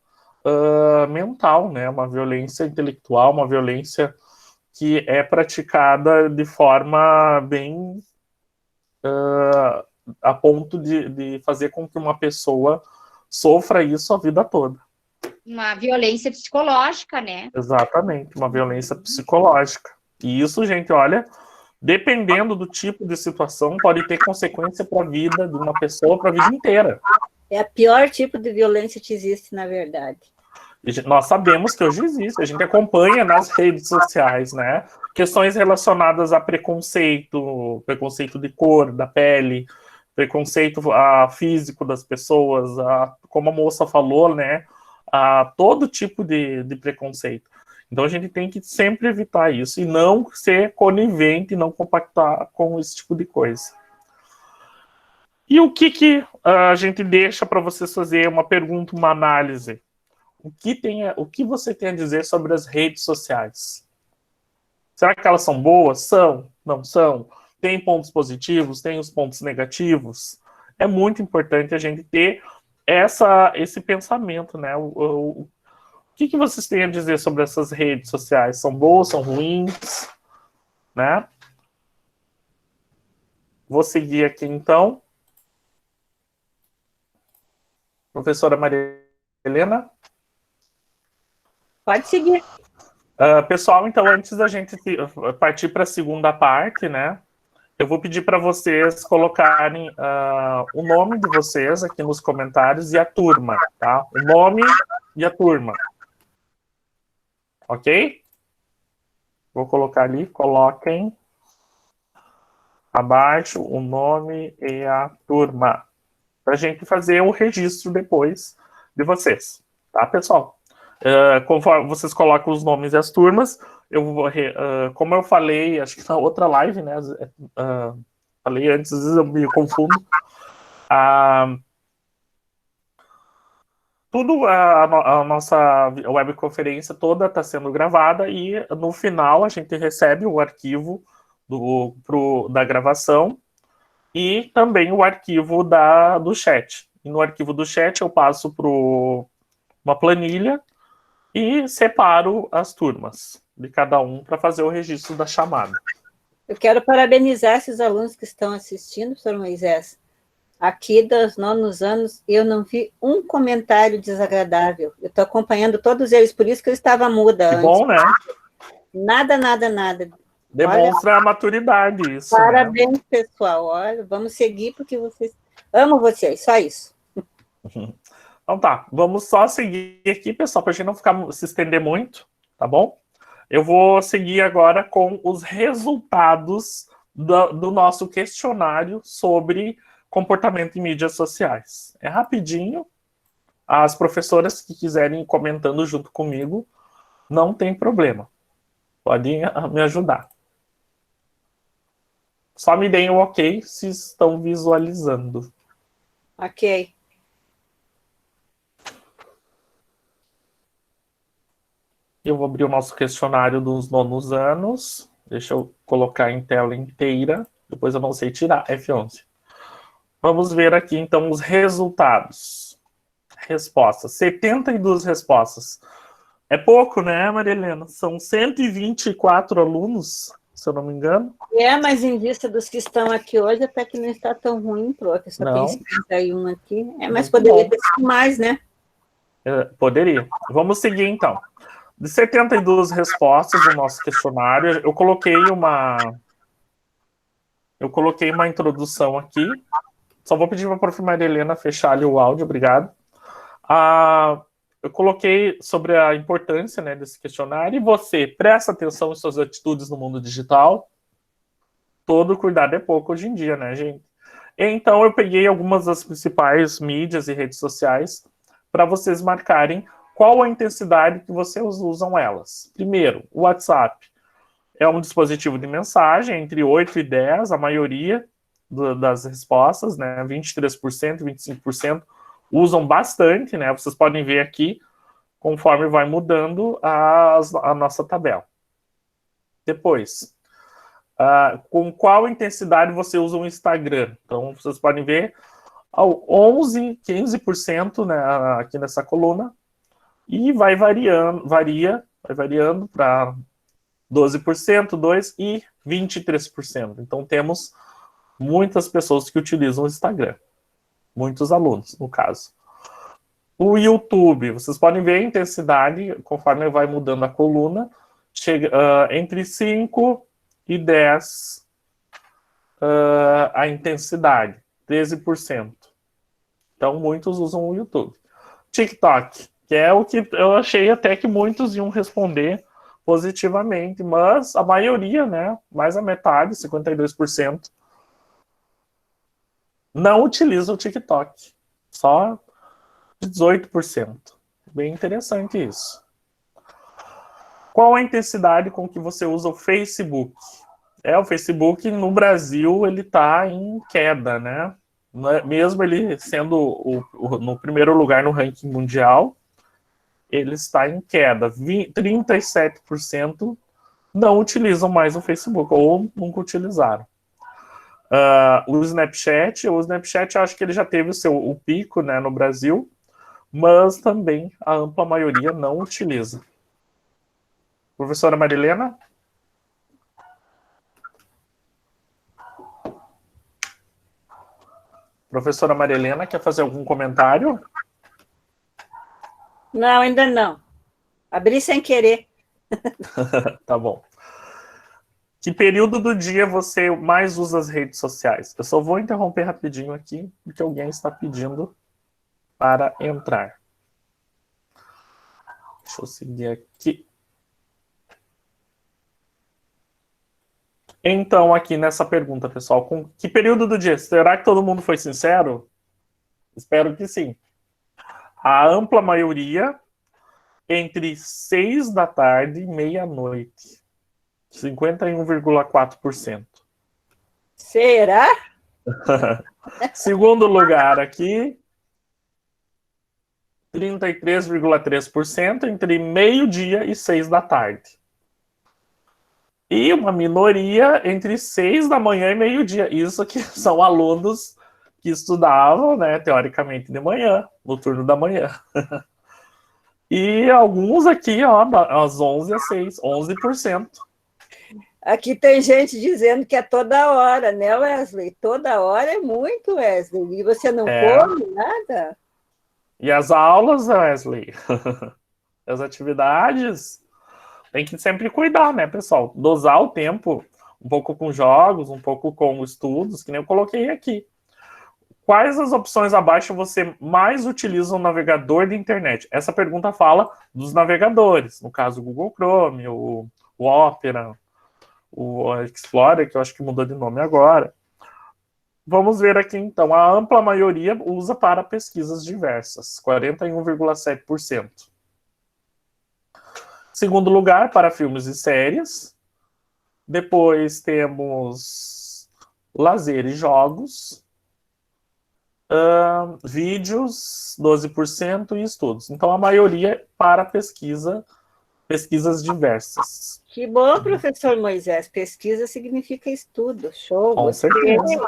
A: mental, né? Uma violência intelectual, uma violência que é praticada de forma bem a ponto de fazer com que uma pessoa sofra isso a vida toda.
B: Uma violência psicológica, né?
A: Exatamente, uma violência psicológica. E isso, gente, olha, dependendo do tipo de situação, pode ter consequência para a vida de uma pessoa, para a vida inteira.
D: É o pior tipo de violência que existe, na verdade.
A: Nós sabemos que hoje existe, a gente acompanha nas redes sociais, né? Questões relacionadas a preconceito de cor, da pele, preconceito físico das pessoas, como a moça falou, né? Todo tipo de preconceito. Então a gente tem que sempre evitar isso e não ser conivente, não compactar com esse tipo de coisa. E o que a gente deixa para vocês fazer uma pergunta, uma análise? O que você tem a dizer sobre as redes sociais? Será que elas são boas? São? Não são? Tem pontos positivos? Tem os pontos negativos? É muito importante a gente ter esse pensamento, né? O que vocês têm a dizer sobre essas redes sociais? São boas? São ruins? Né? Vou seguir aqui, então. Professora Maria Helena?
D: Pode seguir.
A: Pessoal, então, antes da gente partir para a segunda parte, né? Eu vou pedir para vocês colocarem o nome de vocês aqui nos comentários e a turma, tá? O nome e a turma. Ok? Vou colocar ali, coloquem abaixo o nome e a turma. Para a gente fazer o registro depois de vocês. Tá, pessoal? Conforme vocês colocam os nomes e as turmas, eu vou, como eu falei, acho que na outra live, né? Falei antes, às vezes eu me confundo. A nossa webconferência toda está sendo gravada e no final a gente recebe o arquivo da gravação e também o arquivo do chat. E no arquivo do chat eu passo para uma planilha e separo as turmas de cada um para fazer o registro da chamada.
D: Eu quero parabenizar esses alunos que estão assistindo, professor Moisés. Aqui dos 9º anos, eu não vi um comentário desagradável. Eu estou acompanhando todos eles, por isso que eu estava muda antes.
A: Bom, né?
D: Nada.
A: Demonstra a maturidade isso.
D: Parabéns,
A: né?
D: Pessoal. Olha, vamos seguir porque vocês... Amo vocês, só isso.
A: Então tá, vamos só seguir aqui, pessoal, para a gente não se estender muito, tá bom? Eu vou seguir agora com os resultados do nosso questionário sobre comportamento em mídias sociais. É rapidinho. As professoras que quiserem ir comentando junto comigo, não tem problema. Podem me ajudar. Só me deem o ok se estão visualizando. Eu vou abrir o nosso questionário dos nonos anos. Deixa eu colocar em tela inteira. Depois eu não sei tirar. F11. Vamos ver aqui, então, os resultados. Respostas. 72 respostas. É pouco, né, Maria Helena? São 124 alunos, se eu não me engano.
D: Mas em vista dos que estão aqui hoje, até que não está tão ruim, prof. Só
A: Não.
D: tem 51 aqui. Mas
A: Muito
D: poderia
A: bom.
D: ter sido mais, né?
A: Poderia. Vamos seguir, então. De 72 respostas no nosso questionário, eu coloquei uma introdução aqui. Só vou pedir para a prof. Maria Helena fechar ali o áudio, obrigado. Eu coloquei sobre a importância, né, desse questionário, e você presta atenção em suas atitudes no mundo digital. Todo cuidado é pouco hoje em dia, né, gente? Então, eu peguei algumas das principais mídias e redes sociais para vocês marcarem qual a intensidade que vocês usam elas. Primeiro, o WhatsApp é um dispositivo de mensagem, entre 8 e 10, a maioria das respostas, né, 23%, 25%, usam bastante, né, vocês podem ver aqui, conforme vai mudando a nossa tabela. Depois, com qual intensidade você usa o Instagram? Então, vocês podem ver, 11, 15%, né, aqui nessa coluna, e vai variando para 12%, 2% e 23%. Então, temos muitas pessoas que utilizam o Instagram. Muitos alunos, no caso. O YouTube, vocês podem ver a intensidade, conforme vai mudando a coluna, chega entre 5 e 10 a intensidade, 13%. Então, muitos usam o YouTube. TikTok, que é o que eu achei até que muitos iam responder positivamente, mas a maioria, né, mais a metade, 52%, não utiliza o TikTok. Só 18%. Bem interessante isso. Qual a intensidade com que você usa o Facebook? O Facebook no Brasil ele está em queda, né? Mesmo ele sendo no primeiro lugar no ranking mundial, ele está em queda. 37% não utilizam mais o Facebook, ou nunca utilizaram. O Snapchat eu acho que ele já teve o pico, né, no Brasil, mas também a ampla maioria não utiliza. Professora Marilena? Professora Marilena, quer fazer algum comentário?
D: Não, ainda não. Abri sem querer.
A: Tá bom. Que período do dia você mais usa as redes sociais? Eu só vou interromper rapidinho aqui, porque alguém está pedindo para entrar. Deixa eu seguir aqui. Então, aqui nessa pergunta, pessoal, com que período do dia? Será que todo mundo foi sincero? Espero que sim. A ampla maioria entre 6 da tarde e meia-noite. 51,4%.
D: Será?
A: Segundo lugar aqui, 33,3% entre meio-dia e 6 da tarde. E uma minoria entre 6 da manhã e meio-dia. Isso que são alunos que estudavam, né, teoricamente de manhã, no turno da manhã. E alguns aqui, ó, às 11 às 6, 11%.
D: Aqui tem gente dizendo que é toda hora, né, Wesley? Toda hora é muito, Wesley. E você não come nada?
A: E as aulas, Wesley? As atividades? Tem que sempre cuidar, né, pessoal? Dosar o tempo, um pouco com jogos, um pouco com estudos, que nem eu coloquei aqui. Quais as opções abaixo você mais utiliza no navegador de internet? Essa pergunta fala dos navegadores, no caso o Google Chrome, o Opera, o Explorer, que eu acho que mudou de nome agora. Vamos ver aqui, então. A ampla maioria usa para pesquisas diversas, 41,7%. Segundo lugar, para filmes e séries. Depois temos lazer e jogos. Vídeos, 12%, e estudos. Então, a maioria para pesquisa pesquisas diversas.
D: Que bom, professor Moisés. Pesquisa significa estudo. Show.
A: Com
D: Gostei.
A: certeza.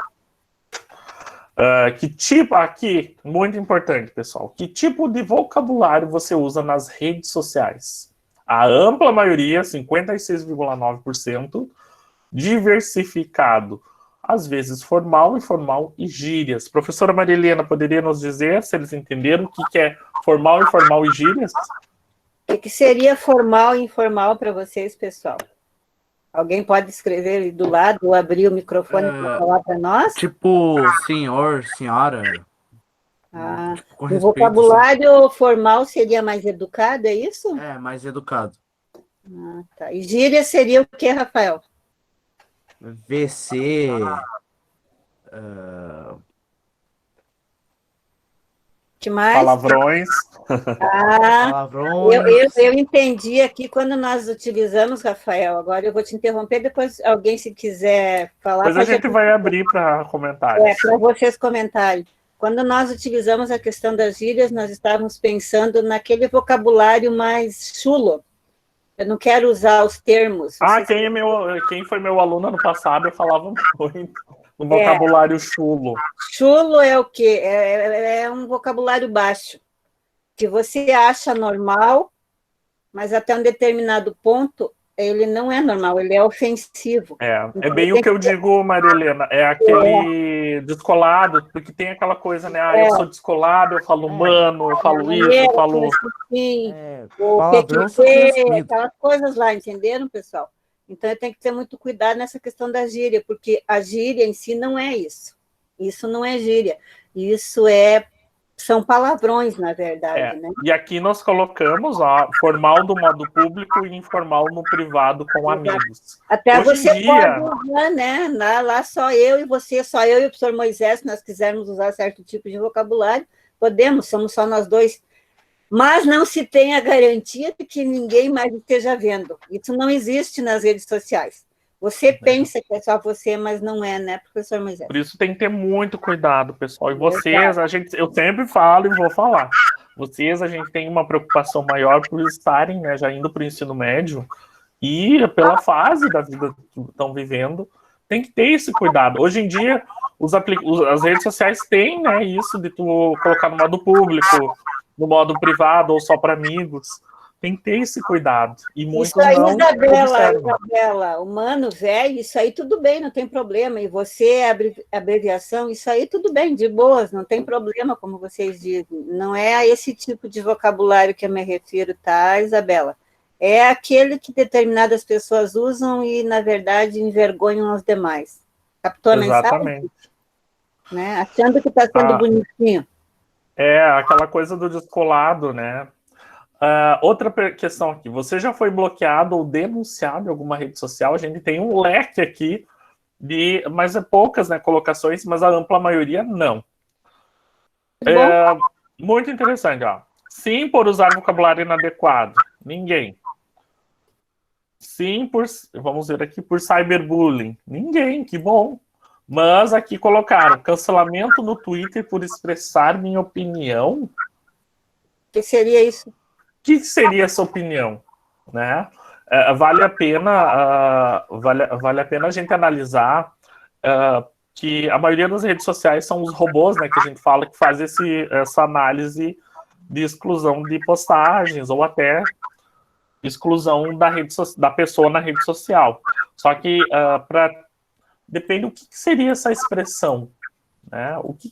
A: Que tipo, aqui, muito importante, pessoal, que tipo de vocabulário você usa nas redes sociais? A ampla maioria, 56,9%, diversificado, às vezes formal, informal e gírias. Professora Maria Helena, poderia nos dizer se eles entenderam o que é formal, informal e gírias?
D: O que seria formal e informal para vocês, pessoal? Alguém pode escrever ali do lado ou abrir o microfone para falar para nós?
G: Tipo, senhor, senhora. Tipo, com
D: O
G: respeito,
D: vocabulário formal seria mais educado, é isso?
G: assim. É, mais educado.
D: Tá. E gíria seria o que, Rafael?
G: VC.
D: Que mais?
A: Palavrões.
G: Palavrões.
D: Eu entendi aqui quando nós utilizamos, Rafael. Agora eu vou te interromper, depois alguém, se quiser falar.
A: Depois a gente vai abrir para comentários.
D: Para vocês comentarem. Quando nós utilizamos a questão das gírias, nós estávamos pensando naquele vocabulário mais chulo. Eu não quero usar os termos.
A: Quem foi meu aluno ano passado, eu falava muito no vocabulário chulo.
D: Chulo é o quê? É um vocabulário baixo, que você acha normal, mas até um determinado ponto ele não é normal, ele é ofensivo.
A: É bem o que eu digo, Maria Helena, é aquele descolado, porque tem aquela coisa, né? Eu sou descolado, eu falo mano, eu falo isso, eu falo...
D: Sim,
G: palavrão só com respeito.
D: aquelas coisas lá, entenderam, pessoal? Então, eu tenho que ter muito cuidado nessa questão da gíria, porque a gíria em si não é isso. Isso não é gíria. Isso são palavrões, na verdade, né?
A: E aqui nós colocamos formal do modo público e informal no privado com amigos.
D: Até hoje você pode usar, né? Lá só eu e você, só eu e o professor Moisés, se nós quisermos usar certo tipo de vocabulário, podemos, somos só nós dois. Mas não se tem a garantia de que ninguém mais esteja vendo. Isso não existe nas redes sociais. Você pensa que é só você, mas não é, né, professor Moisés?
A: Por isso tem que ter muito cuidado, pessoal. E vocês, eu sempre falo e vou falar. Vocês, a gente tem uma preocupação maior por estarem, né, já indo para o ensino médio e pela fase da vida que estão vivendo, tem que ter esse cuidado. Hoje em dia, as redes sociais têm, né, isso de tu colocar no modo público, no modo privado ou só para amigos. Tem que ter esse cuidado. E muitos
D: isso aí,
A: não
D: Isabela, humano, velho, isso aí tudo bem, não tem problema. E você, abreviação, isso aí tudo bem, de boas, não tem problema, como vocês dizem. Não é a esse tipo de vocabulário que eu me refiro, tá, Isabela? É aquele que determinadas pessoas usam e, na verdade, envergonham os demais. Captou a mensagem?
A: Exatamente.
D: Né? Achando que está sendo bonitinho.
A: É, aquela coisa do descolado, né? Outra questão aqui, você já foi bloqueado ou denunciado em alguma rede social? A gente tem um leque aqui, mas é poucas, né, colocações, mas a ampla maioria não. Muito interessante, ó. Sim, por usar vocabulário inadequado. Ninguém. Sim, vamos ver aqui, por cyberbullying. Ninguém, que bom. Mas aqui colocaram cancelamento no Twitter por expressar minha opinião.
D: O que seria isso?
A: O que seria essa opinião, né? Vale a pena a gente analisar que a maioria das redes sociais são os robôs, né, que a gente fala que faz essa análise de exclusão de postagens ou até exclusão da pessoa na rede social. Só que depende do que seria essa expressão, né? O que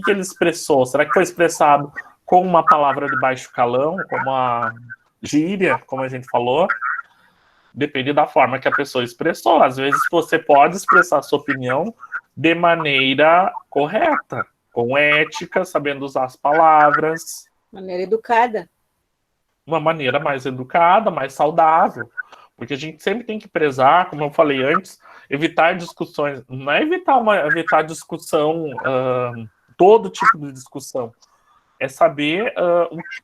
A: ele expressou? Será que foi expressado com uma palavra de baixo calão, como a gíria, como a gente falou? Depende da forma que a pessoa expressou. Às vezes você pode expressar a sua opinião de maneira correta, com ética, sabendo usar as palavras.
D: Maneira educada.
A: Uma maneira mais educada, mais saudável. Porque a gente sempre tem que prezar, como eu falei antes, evitar discussões. Não é evitar discussão, todo tipo de discussão. É saber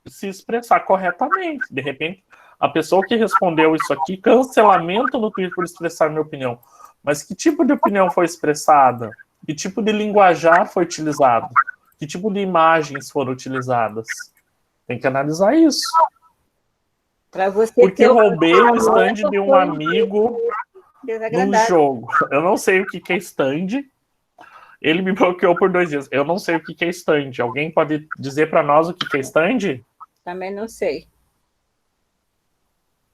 A: se expressar corretamente. De repente, a pessoa que respondeu isso aqui, cancelamento no Twitter por expressar minha opinião. Mas que tipo de opinião foi expressada? Que tipo de linguajar foi utilizado? Que tipo de imagens foram utilizadas? Tem que analisar isso.
D: Para você
A: Porque
D: ter
A: eu
D: uma
A: roubei o
D: noite
A: stand de um
D: foi
A: amigo num
D: desagradável.
A: jogo. Eu não sei o que é stand. Ele me bloqueou por 2 dias. Eu não sei o que é stand. Alguém pode dizer para nós o que é stand?
D: Também não sei.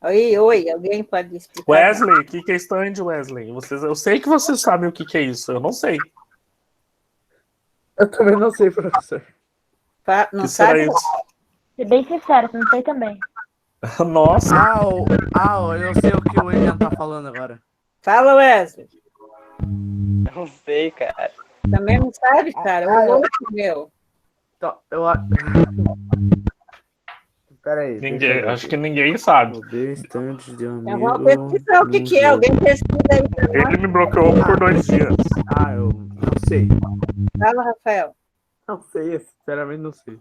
D: Oi, alguém pode explicar?
A: Wesley, o que é stand, Wesley? Eu sei que vocês sabem o que é isso. Eu não sei.
G: Eu também não sei, professor.
D: Não
A: Que será
D: sabe?
A: isso?
H: Ser bem sincero, não sei também.
A: Nossa,
G: Eu sei o que o William tá falando agora.
D: Fala, Wesley.
I: Não sei, cara.
D: Também não sabe, cara? O louco, meu.
G: Então, Peraí.
A: acho que ninguém sabe.
G: Roubei o stand de um
D: Eu vou
G: amigo.
D: pesquisar o que é. Alguém pesquisa aí pra nós.
A: Ele me bloqueou por 2 dias.
G: Eu não sei.
D: Fala, Rafael.
G: Não sei, sinceramente não sei.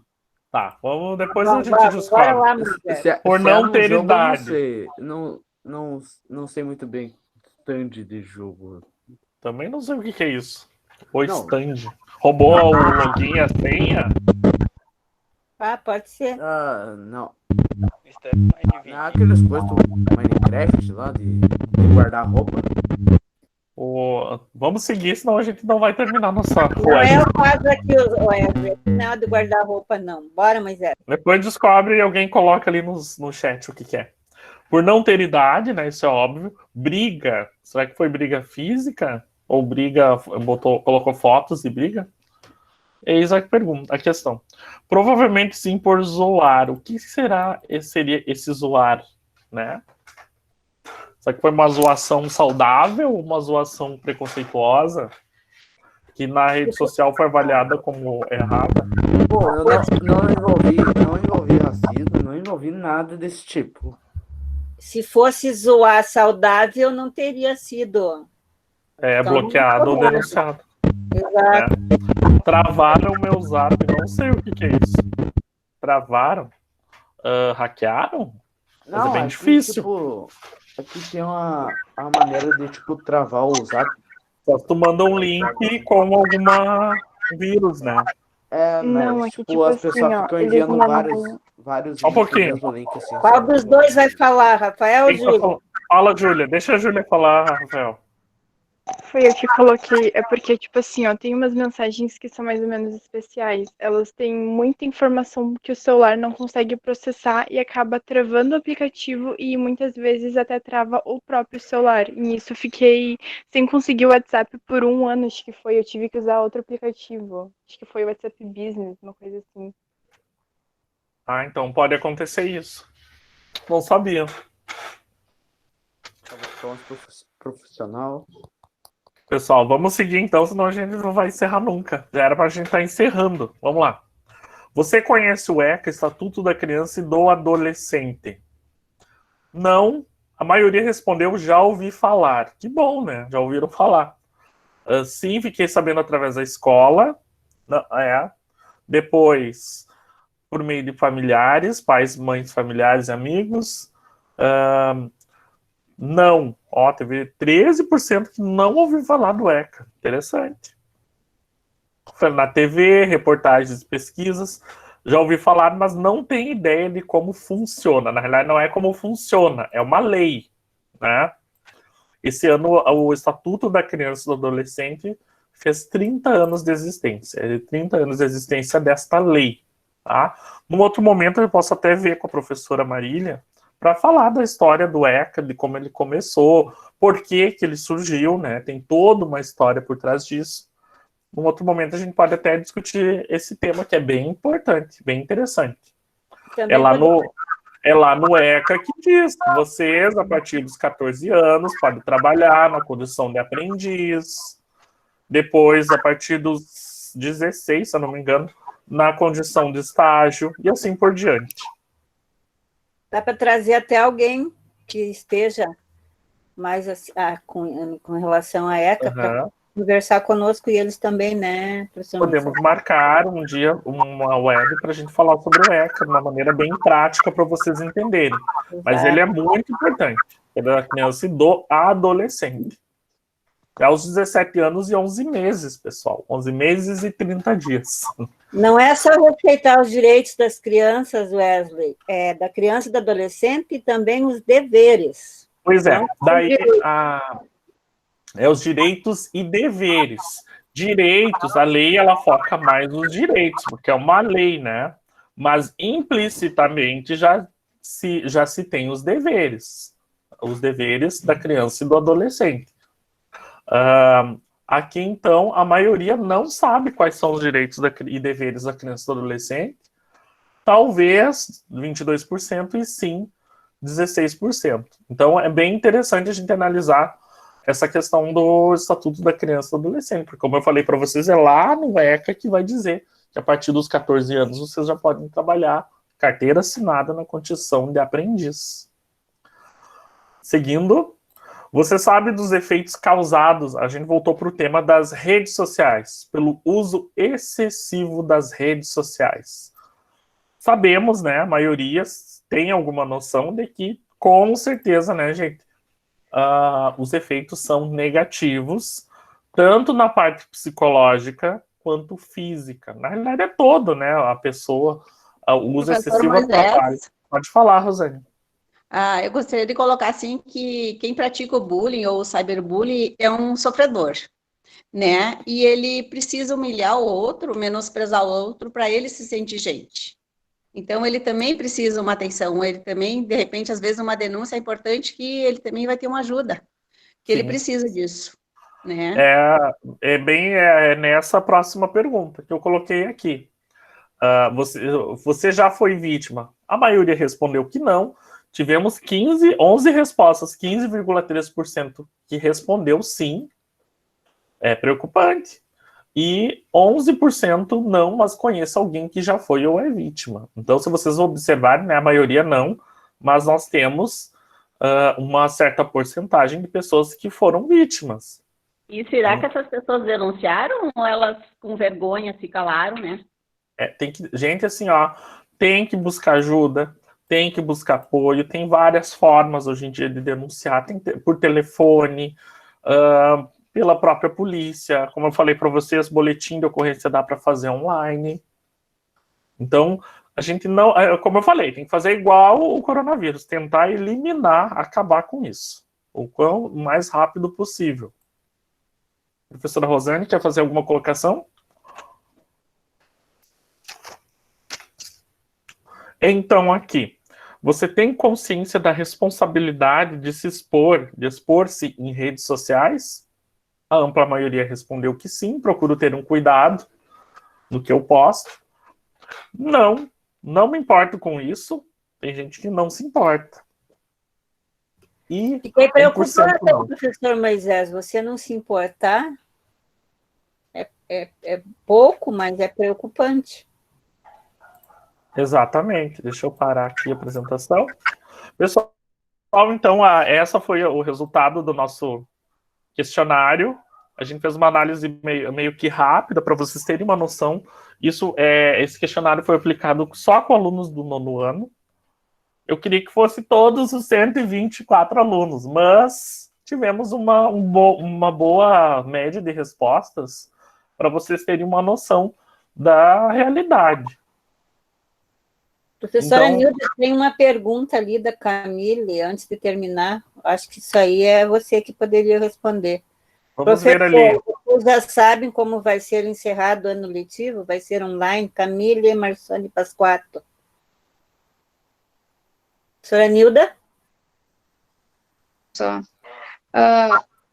A: Tá, vamos depois a gente
D: Bora
A: descobre.
D: lá, Moisés.
A: Por
G: Se
A: não
G: no
A: ter
G: jogo,
A: idade.
G: Não sei muito bem. Stand de jogo.
A: Também não sei o que é isso. O
G: Não.
A: stand. Roubou o login e a senha?
D: Pode ser.
G: Não.
I: Isso é mais de 20.
G: Aquelas coisas do Minecraft lá, de guardar roupa.
A: Vamos seguir, senão a gente não vai terminar nossa
D: Não é
A: live.
D: o caso aqui, Wesley. Não de guardar-roupa, não. Bora, Moisés.
A: Depois descobre e alguém coloca ali no chat o que é. Por não ter idade, né? Isso é óbvio. Briga. Será que foi briga física? Ou briga, colocou fotos e briga? Eis a pergunta, a questão. Provavelmente sim por zoar. O que seria esse zoar, né? Será que foi uma zoação saudável ou uma zoação preconceituosa? Que na rede social foi avaliada como errada?
G: Pô, eu não envolvi racismo, não envolvi nada desse tipo.
D: Se fosse zoar saudável, não teria sido. Então,
A: Bloqueado ou denunciado.
D: Exato.
A: Travaram o meu zap, não sei o que é isso. Travaram? Hackearam? Mas é bem difícil.
G: Tipo, aqui tem uma maneira de, tipo, travar o zap.
A: Só tu manda um link com alguma vírus, né?
H: Não,
G: Mas,
H: é que,
G: tipo,
H: tipo
G: as pessoas
H: assim, ó,
G: ficam
H: eles
G: enviando
H: mandam-
G: vários
A: Só um
G: links no
A: pouquinho.
G: mesmo link, assim.
D: Qual
G: sabe?
D: dos dois vai falar, Rafael ou
A: Quem tá
D: Júlio?
A: falando? Fala, Júlia. Deixa a Júlia falar, Rafael.
H: Foi eu que coloquei, é porque, tipo assim, ó, tem umas mensagens que são mais ou menos especiais. Elas têm muita informação que o celular não consegue processar e acaba travando o aplicativo e muitas vezes até trava o próprio celular. E nisso fiquei sem conseguir o WhatsApp por 1 ano, acho que foi. Eu tive que usar outro aplicativo. Acho que foi o WhatsApp Business, uma coisa assim.
A: Então pode acontecer isso. Não sabia.
G: Só um profissional.
A: Pessoal, vamos seguir então, senão a gente não vai encerrar nunca. Já era pra gente estar encerrando. Vamos lá. Você conhece o ECA, Estatuto da Criança e do Adolescente? Não. A maioria respondeu, já ouvi falar. Que bom, né? Já ouviram falar. Sim, fiquei sabendo através da escola. Depois, por meio de familiares, pais, mães, familiares e amigos. Não. Teve 13% que não ouviu falar do ECA. Interessante. Foi na TV, reportagens, pesquisas. Já ouvi falar, mas não tem ideia de como funciona. Na realidade, não é como funciona, é uma lei, né? Esse ano, o Estatuto da Criança e do Adolescente fez 30 anos de existência. 30 anos de existência desta lei, tá? Num outro momento, eu posso até ver com a professora Marília para falar da história do ECA, de como ele começou, por que ele surgiu, né? Tem toda uma história por trás disso. Num outro momento, a gente pode até discutir esse tema, que é bem importante, bem interessante. É lá no ECA que diz que vocês, a partir dos 14 anos, podem trabalhar na condição de aprendiz. Depois, a partir dos 16, se eu não me engano, na condição de estágio, e assim por diante.
D: Dá para trazer até alguém que esteja mais com relação à ECA para conversar conosco e eles também, né, professor?
A: Podemos marcar um dia uma web para a gente falar sobre o ECA de uma maneira bem prática para vocês entenderem.
D: Exato.
A: Mas ele é muito importante. É da criança e do adolescente. É aos 17 anos e 11 meses, pessoal. 11 meses e 30 dias.
D: Não é só respeitar os direitos das crianças, Wesley, é da criança e do adolescente e também os deveres.
A: Pois é,
D: Não
A: daí os direitos e deveres. Direitos, a lei ela foca mais nos direitos, porque é uma lei, né? Mas implicitamente já se tem os deveres da criança e do adolescente. Aqui, então, a maioria não sabe quais são os direitos e deveres da criança e do adolescente. Talvez 22% e sim 16%. Então, é bem interessante a gente analisar essa questão do Estatuto da Criança e do Adolescente, porque, como eu falei para vocês, é lá no ECA que vai dizer que a partir dos 14 anos vocês já podem trabalhar carteira assinada na condição de aprendiz. Seguindo, você sabe dos efeitos causados, a gente voltou para o tema das redes sociais, pelo uso excessivo das redes sociais. Sabemos, né, a maioria tem alguma noção de que, com certeza, né, gente, os efeitos são negativos, tanto na parte psicológica quanto física. Na realidade é todo, né, a pessoa, o uso excessivo atrapalha. Pode falar, Rosane.
E: Eu gostaria de colocar assim que quem pratica o bullying ou o cyberbullying é um sofredor, né? E ele precisa humilhar o outro, menosprezar o outro para ele se sentir gente. Então, ele também precisa uma atenção, ele também, de repente, às vezes, uma denúncia é importante que ele também vai ter uma ajuda, que Sim. Ele precisa disso, né?
A: É nessa próxima pergunta que eu coloquei aqui. Você já foi vítima? A maioria respondeu que não. Tivemos 11 respostas, 15,3% que respondeu sim. É preocupante. E 11% não, mas conheço alguém que já foi ou é vítima. Então, se vocês observarem, né, a maioria não, mas nós temos uma certa porcentagem de pessoas que foram vítimas.
E: E será que essas pessoas denunciaram ou elas com vergonha se calaram, né?
A: Gente, assim, tem que buscar ajuda, tem que buscar apoio, tem várias formas hoje em dia de denunciar, por telefone, pela própria polícia, como eu falei para vocês, boletim de ocorrência dá para fazer online. Então, a gente não, como eu falei, tem que fazer igual o coronavírus, tentar eliminar, acabar com isso, o quão mais rápido possível. Professora Rosane, quer fazer alguma colocação? Então, aqui, você tem consciência da responsabilidade de se expor, de expor-se em redes sociais? A ampla maioria respondeu que sim, procuro ter um cuidado no que eu posto. Não me importo com isso. Tem gente que não se importa. E
D: fiquei preocupado, professor Moisés, você não se importar é pouco, mas é preocupante.
A: Exatamente. Deixa eu parar aqui a apresentação. Pessoal, então, essa foi o resultado do nosso questionário. A gente fez uma análise meio que rápida para vocês terem uma noção. Esse questionário foi aplicado só com alunos do 9º ano. Eu queria que fosse todos os 124 alunos, mas tivemos uma boa média de respostas para vocês terem uma noção da realidade.
D: Professora Nilda, tem uma pergunta ali da Camille, antes de terminar. Acho que isso aí é você que poderia responder.
A: Vamos ver ali.
D: Vocês já sabem como vai ser encerrado o ano letivo? Vai ser online? Camille e Marcione Pasquato. Professora Nilda?
B: Só.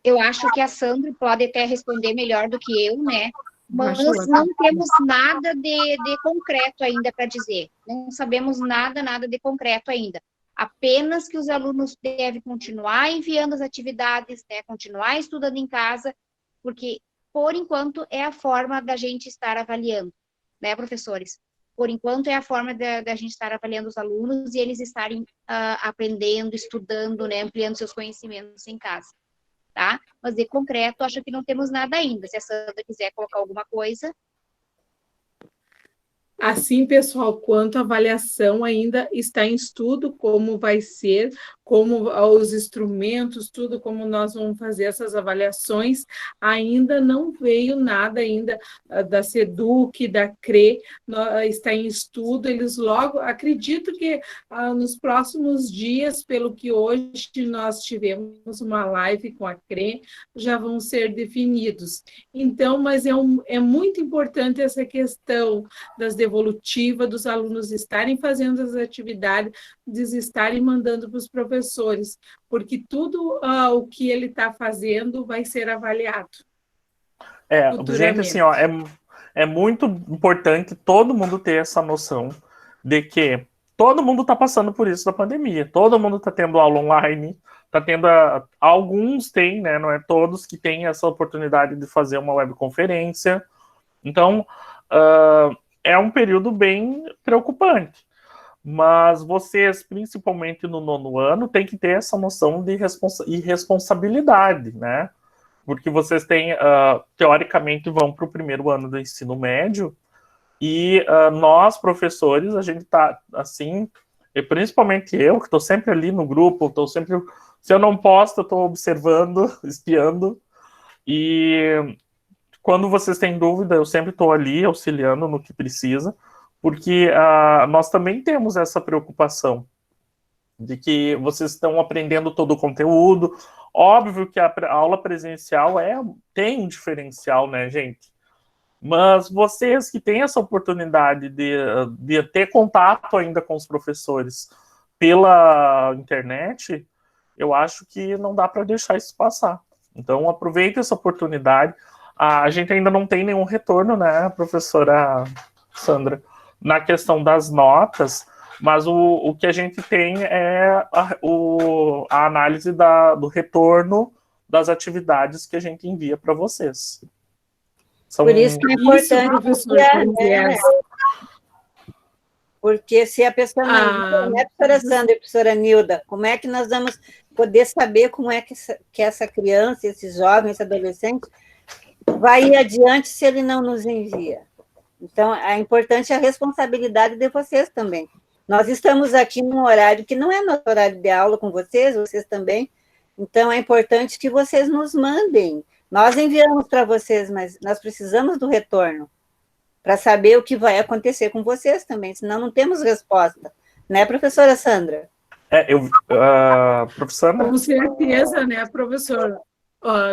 B: Eu acho que a Sandra pode até responder melhor do que eu, né? Mas não temos nada de concreto ainda para dizer. Não sabemos nada de concreto ainda. Apenas que os alunos devem continuar enviando as atividades, né, continuar estudando em casa, porque, por enquanto, é a forma da gente estar avaliando, né, professores? Por enquanto, é a forma da gente estar avaliando os alunos e eles estarem aprendendo, estudando, né, ampliando seus conhecimentos em casa, tá? Mas, de concreto, acho que não temos nada ainda. Se a Sandra quiser colocar alguma coisa...
C: Assim, pessoal, quanto à avaliação ainda está em estudo, como vai ser, como os instrumentos, tudo, como nós vamos fazer essas avaliações, ainda não veio nada ainda da SEDUC, da CRE, está em estudo, eles logo, acredito que nos próximos dias, pelo que hoje nós tivemos uma live com a CRE, já vão ser definidos. Então, mas é muito importante essa questão das devolutivas, dos alunos estarem fazendo as atividades, de estarem mandando para os professores, porque tudo o que ele está fazendo vai ser avaliado.
A: Gente, assim, ó, é muito importante todo mundo ter essa noção de que todo mundo está passando por isso da pandemia, todo mundo está tendo aula online, está tendo, alguns têm, né, não é todos que têm essa oportunidade de fazer uma webconferência, então é um período bem preocupante. Mas vocês, principalmente no 9º ano, têm que ter essa noção de responsabilidade, né? Porque vocês têm, teoricamente, vão para o 1º ano do ensino médio, e nós, professores, a gente está, assim, e principalmente eu, que estou sempre ali no grupo, estou sempre, se eu não posto, eu estou observando, espiando, e quando vocês têm dúvida, eu sempre estou ali, auxiliando no que precisa, porque nós também temos essa preocupação de que vocês estão aprendendo todo o conteúdo. Óbvio que a aula presencial tem um diferencial, né, gente? Mas vocês que têm essa oportunidade de ter contato ainda com os professores pela internet, eu acho que não dá para deixar isso passar. Então, aproveite essa oportunidade. A gente ainda não tem nenhum retorno, né, professora Sandra, na questão das notas, mas o que a gente tem é a análise do retorno das atividades que a gente envia para vocês.
D: Por isso que é importante,
C: professor,
D: porque se a pessoa não é professora Sandra e professora Nilda, como é que nós vamos poder saber como é que essa criança, esse jovem, esse adolescente vai ir adiante se ele não nos envia? Então, é importante a responsabilidade de vocês também. Nós estamos aqui num horário que não é nosso horário de aula com vocês também, então é importante que vocês nos mandem. Nós enviamos para vocês, mas nós precisamos do retorno para saber o que vai acontecer com vocês também, senão não temos resposta. Né, professora Sandra?
A: Professora?
C: Com certeza, né, professor?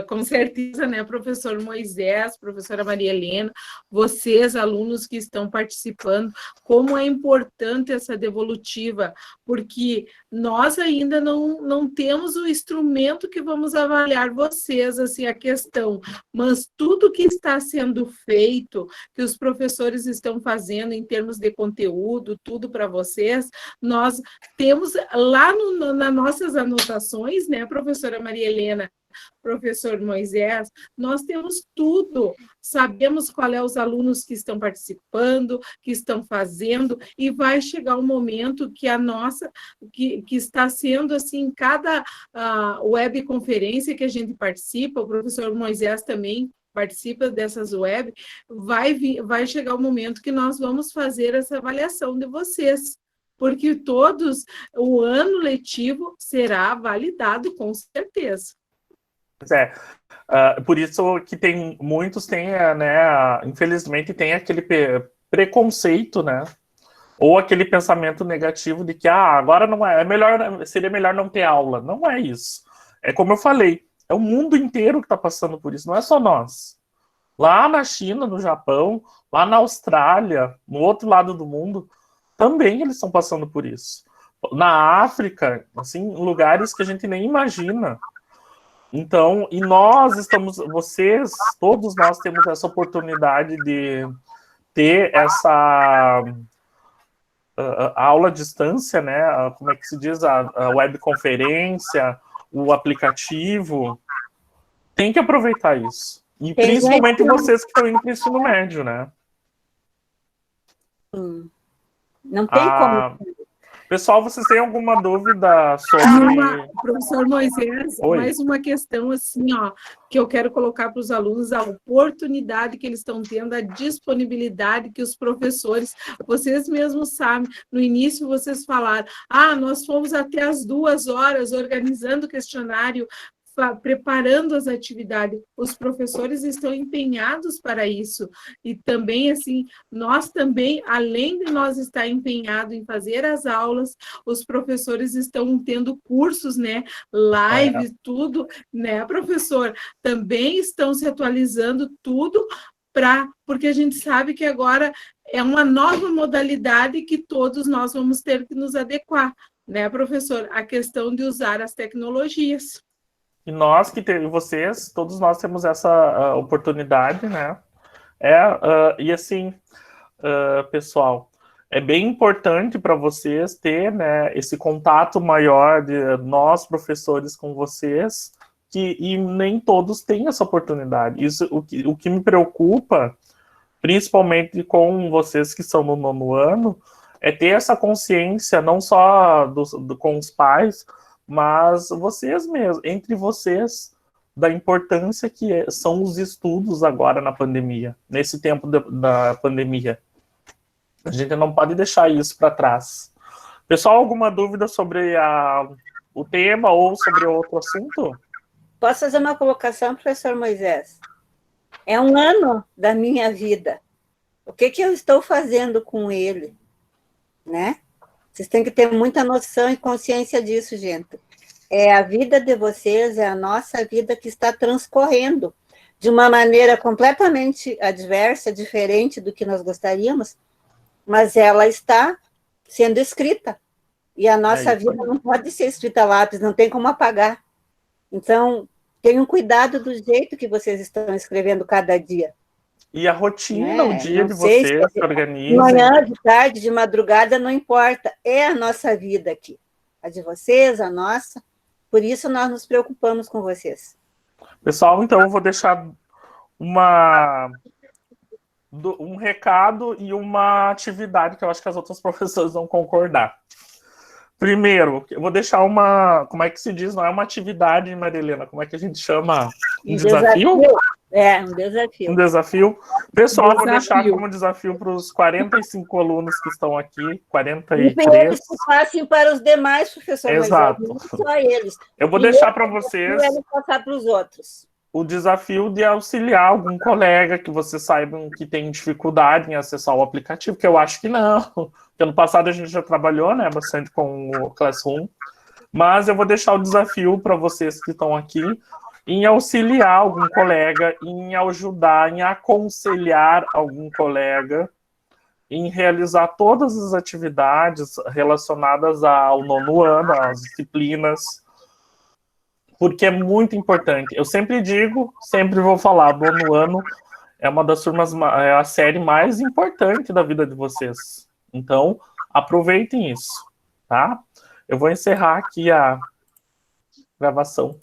C: Com certeza, né, professor Moisés, professora Maria Helena, vocês, alunos que estão participando, como é importante essa devolutiva, porque nós ainda não temos o instrumento que vamos avaliar vocês, assim, a questão, mas tudo que está sendo feito, que os professores estão fazendo em termos de conteúdo, tudo para vocês, nós temos lá nas nossas anotações, né, professora Maria Helena, professor Moisés, nós temos tudo, sabemos qual é os alunos que estão participando, que estão fazendo, e vai chegar um momento que a nossa, que está sendo assim, cada webconferência que a gente participa, o professor Moisés também participa dessas web, vai chegar o momento que nós vamos fazer essa avaliação de vocês, porque todos, o ano letivo será validado com certeza.
A: Por isso que muitos têm, né, infelizmente tem aquele preconceito, né, ou aquele pensamento negativo de que agora não seria melhor não ter aula. Não é isso. É como eu falei, é o mundo inteiro que está passando por isso, não é só nós. Lá na China, no Japão, lá na Austrália, no outro lado do mundo, também eles estão passando por isso. Na África, assim, em lugares que a gente nem imagina. Então, e vocês, todos nós temos essa oportunidade de ter essa aula à distância, né? Como é que se diz? A webconferência, o aplicativo. Tem que aproveitar isso. E principalmente vocês que estão indo para o ensino médio, né?
D: Não tem como.
A: Pessoal, vocês têm alguma dúvida sobre...
C: Professor Moisés,
A: Oi.
C: mais uma questão assim, ó, que eu quero colocar para os alunos, a oportunidade que eles estão tendo, a disponibilidade que os professores, vocês mesmos sabem, no início vocês falaram, nós fomos até as 2 horas organizando o questionário, preparando as atividades, os professores estão empenhados para isso, e também, assim, nós também, além de nós estar empenhados em fazer as aulas, os professores estão tendo cursos, né, lives, tudo, né, professor? Também estão se atualizando tudo, porque a gente sabe que agora é uma nova modalidade que todos nós vamos ter que nos adequar, né, professor? A questão de usar as tecnologias.
A: E nós vocês, todos nós temos essa oportunidade, né? E assim, pessoal, é bem importante para vocês ter, né, esse contato maior de nós, professores, com vocês, e nem todos têm essa oportunidade. Isso, o que me preocupa, principalmente com vocês que são no 9º ano, é ter essa consciência, não só com os pais, mas vocês mesmos, entre vocês, da importância que são os estudos agora na pandemia, nesse tempo da pandemia. A gente não pode deixar isso para trás. Pessoal, alguma dúvida sobre o tema ou sobre outro assunto?
D: Posso fazer uma colocação, professor Moisés? É um ano da minha vida. O que eu estou fazendo com ele? Né? Vocês têm que ter muita noção e consciência disso, gente. É a vida de vocês, é a nossa vida que está transcorrendo de uma maneira completamente adversa, diferente do que nós gostaríamos, mas ela está sendo escrita. E a nossa vida não pode ser escrita a lápis, não tem como apagar. Então, tenham cuidado do jeito que vocês estão escrevendo cada dia.
A: E a rotina, o dia de
D: sei
A: vocês, se organizem.
D: De manhã, de tarde, de madrugada, não importa. É a nossa vida aqui. A de vocês, a nossa. Por isso, nós nos preocupamos com vocês.
A: Pessoal, então, eu vou deixar um recado e uma atividade que eu acho que as outras professoras vão concordar. Primeiro, eu vou deixar como é que se diz? Não é uma atividade, Maria Helena, como é que a gente chama? Um desafio?
D: É, um desafio.
A: Um desafio. Pessoal, vou deixar como desafio para os 45 alunos que estão aqui, 43.
D: E eles que passem para os demais professores.
A: Exato.
D: Não só eles.
A: Eu vou deixar para vocês
D: eles passar para os outros.
A: O desafio de auxiliar algum colega que vocês saibam que tem dificuldade em acessar o aplicativo, que eu acho que não. Porque ano passado a gente já trabalhou, né, bastante com o Classroom. Mas eu vou deixar o desafio para vocês que estão aqui em auxiliar algum colega, em ajudar, em aconselhar algum colega, em realizar todas as atividades relacionadas ao 9º ano, às disciplinas, porque é muito importante. Eu sempre digo, sempre vou falar, o 9º ano é uma das turmas, é a série mais importante da vida de vocês. Então, aproveitem isso, tá? Eu vou encerrar aqui a gravação.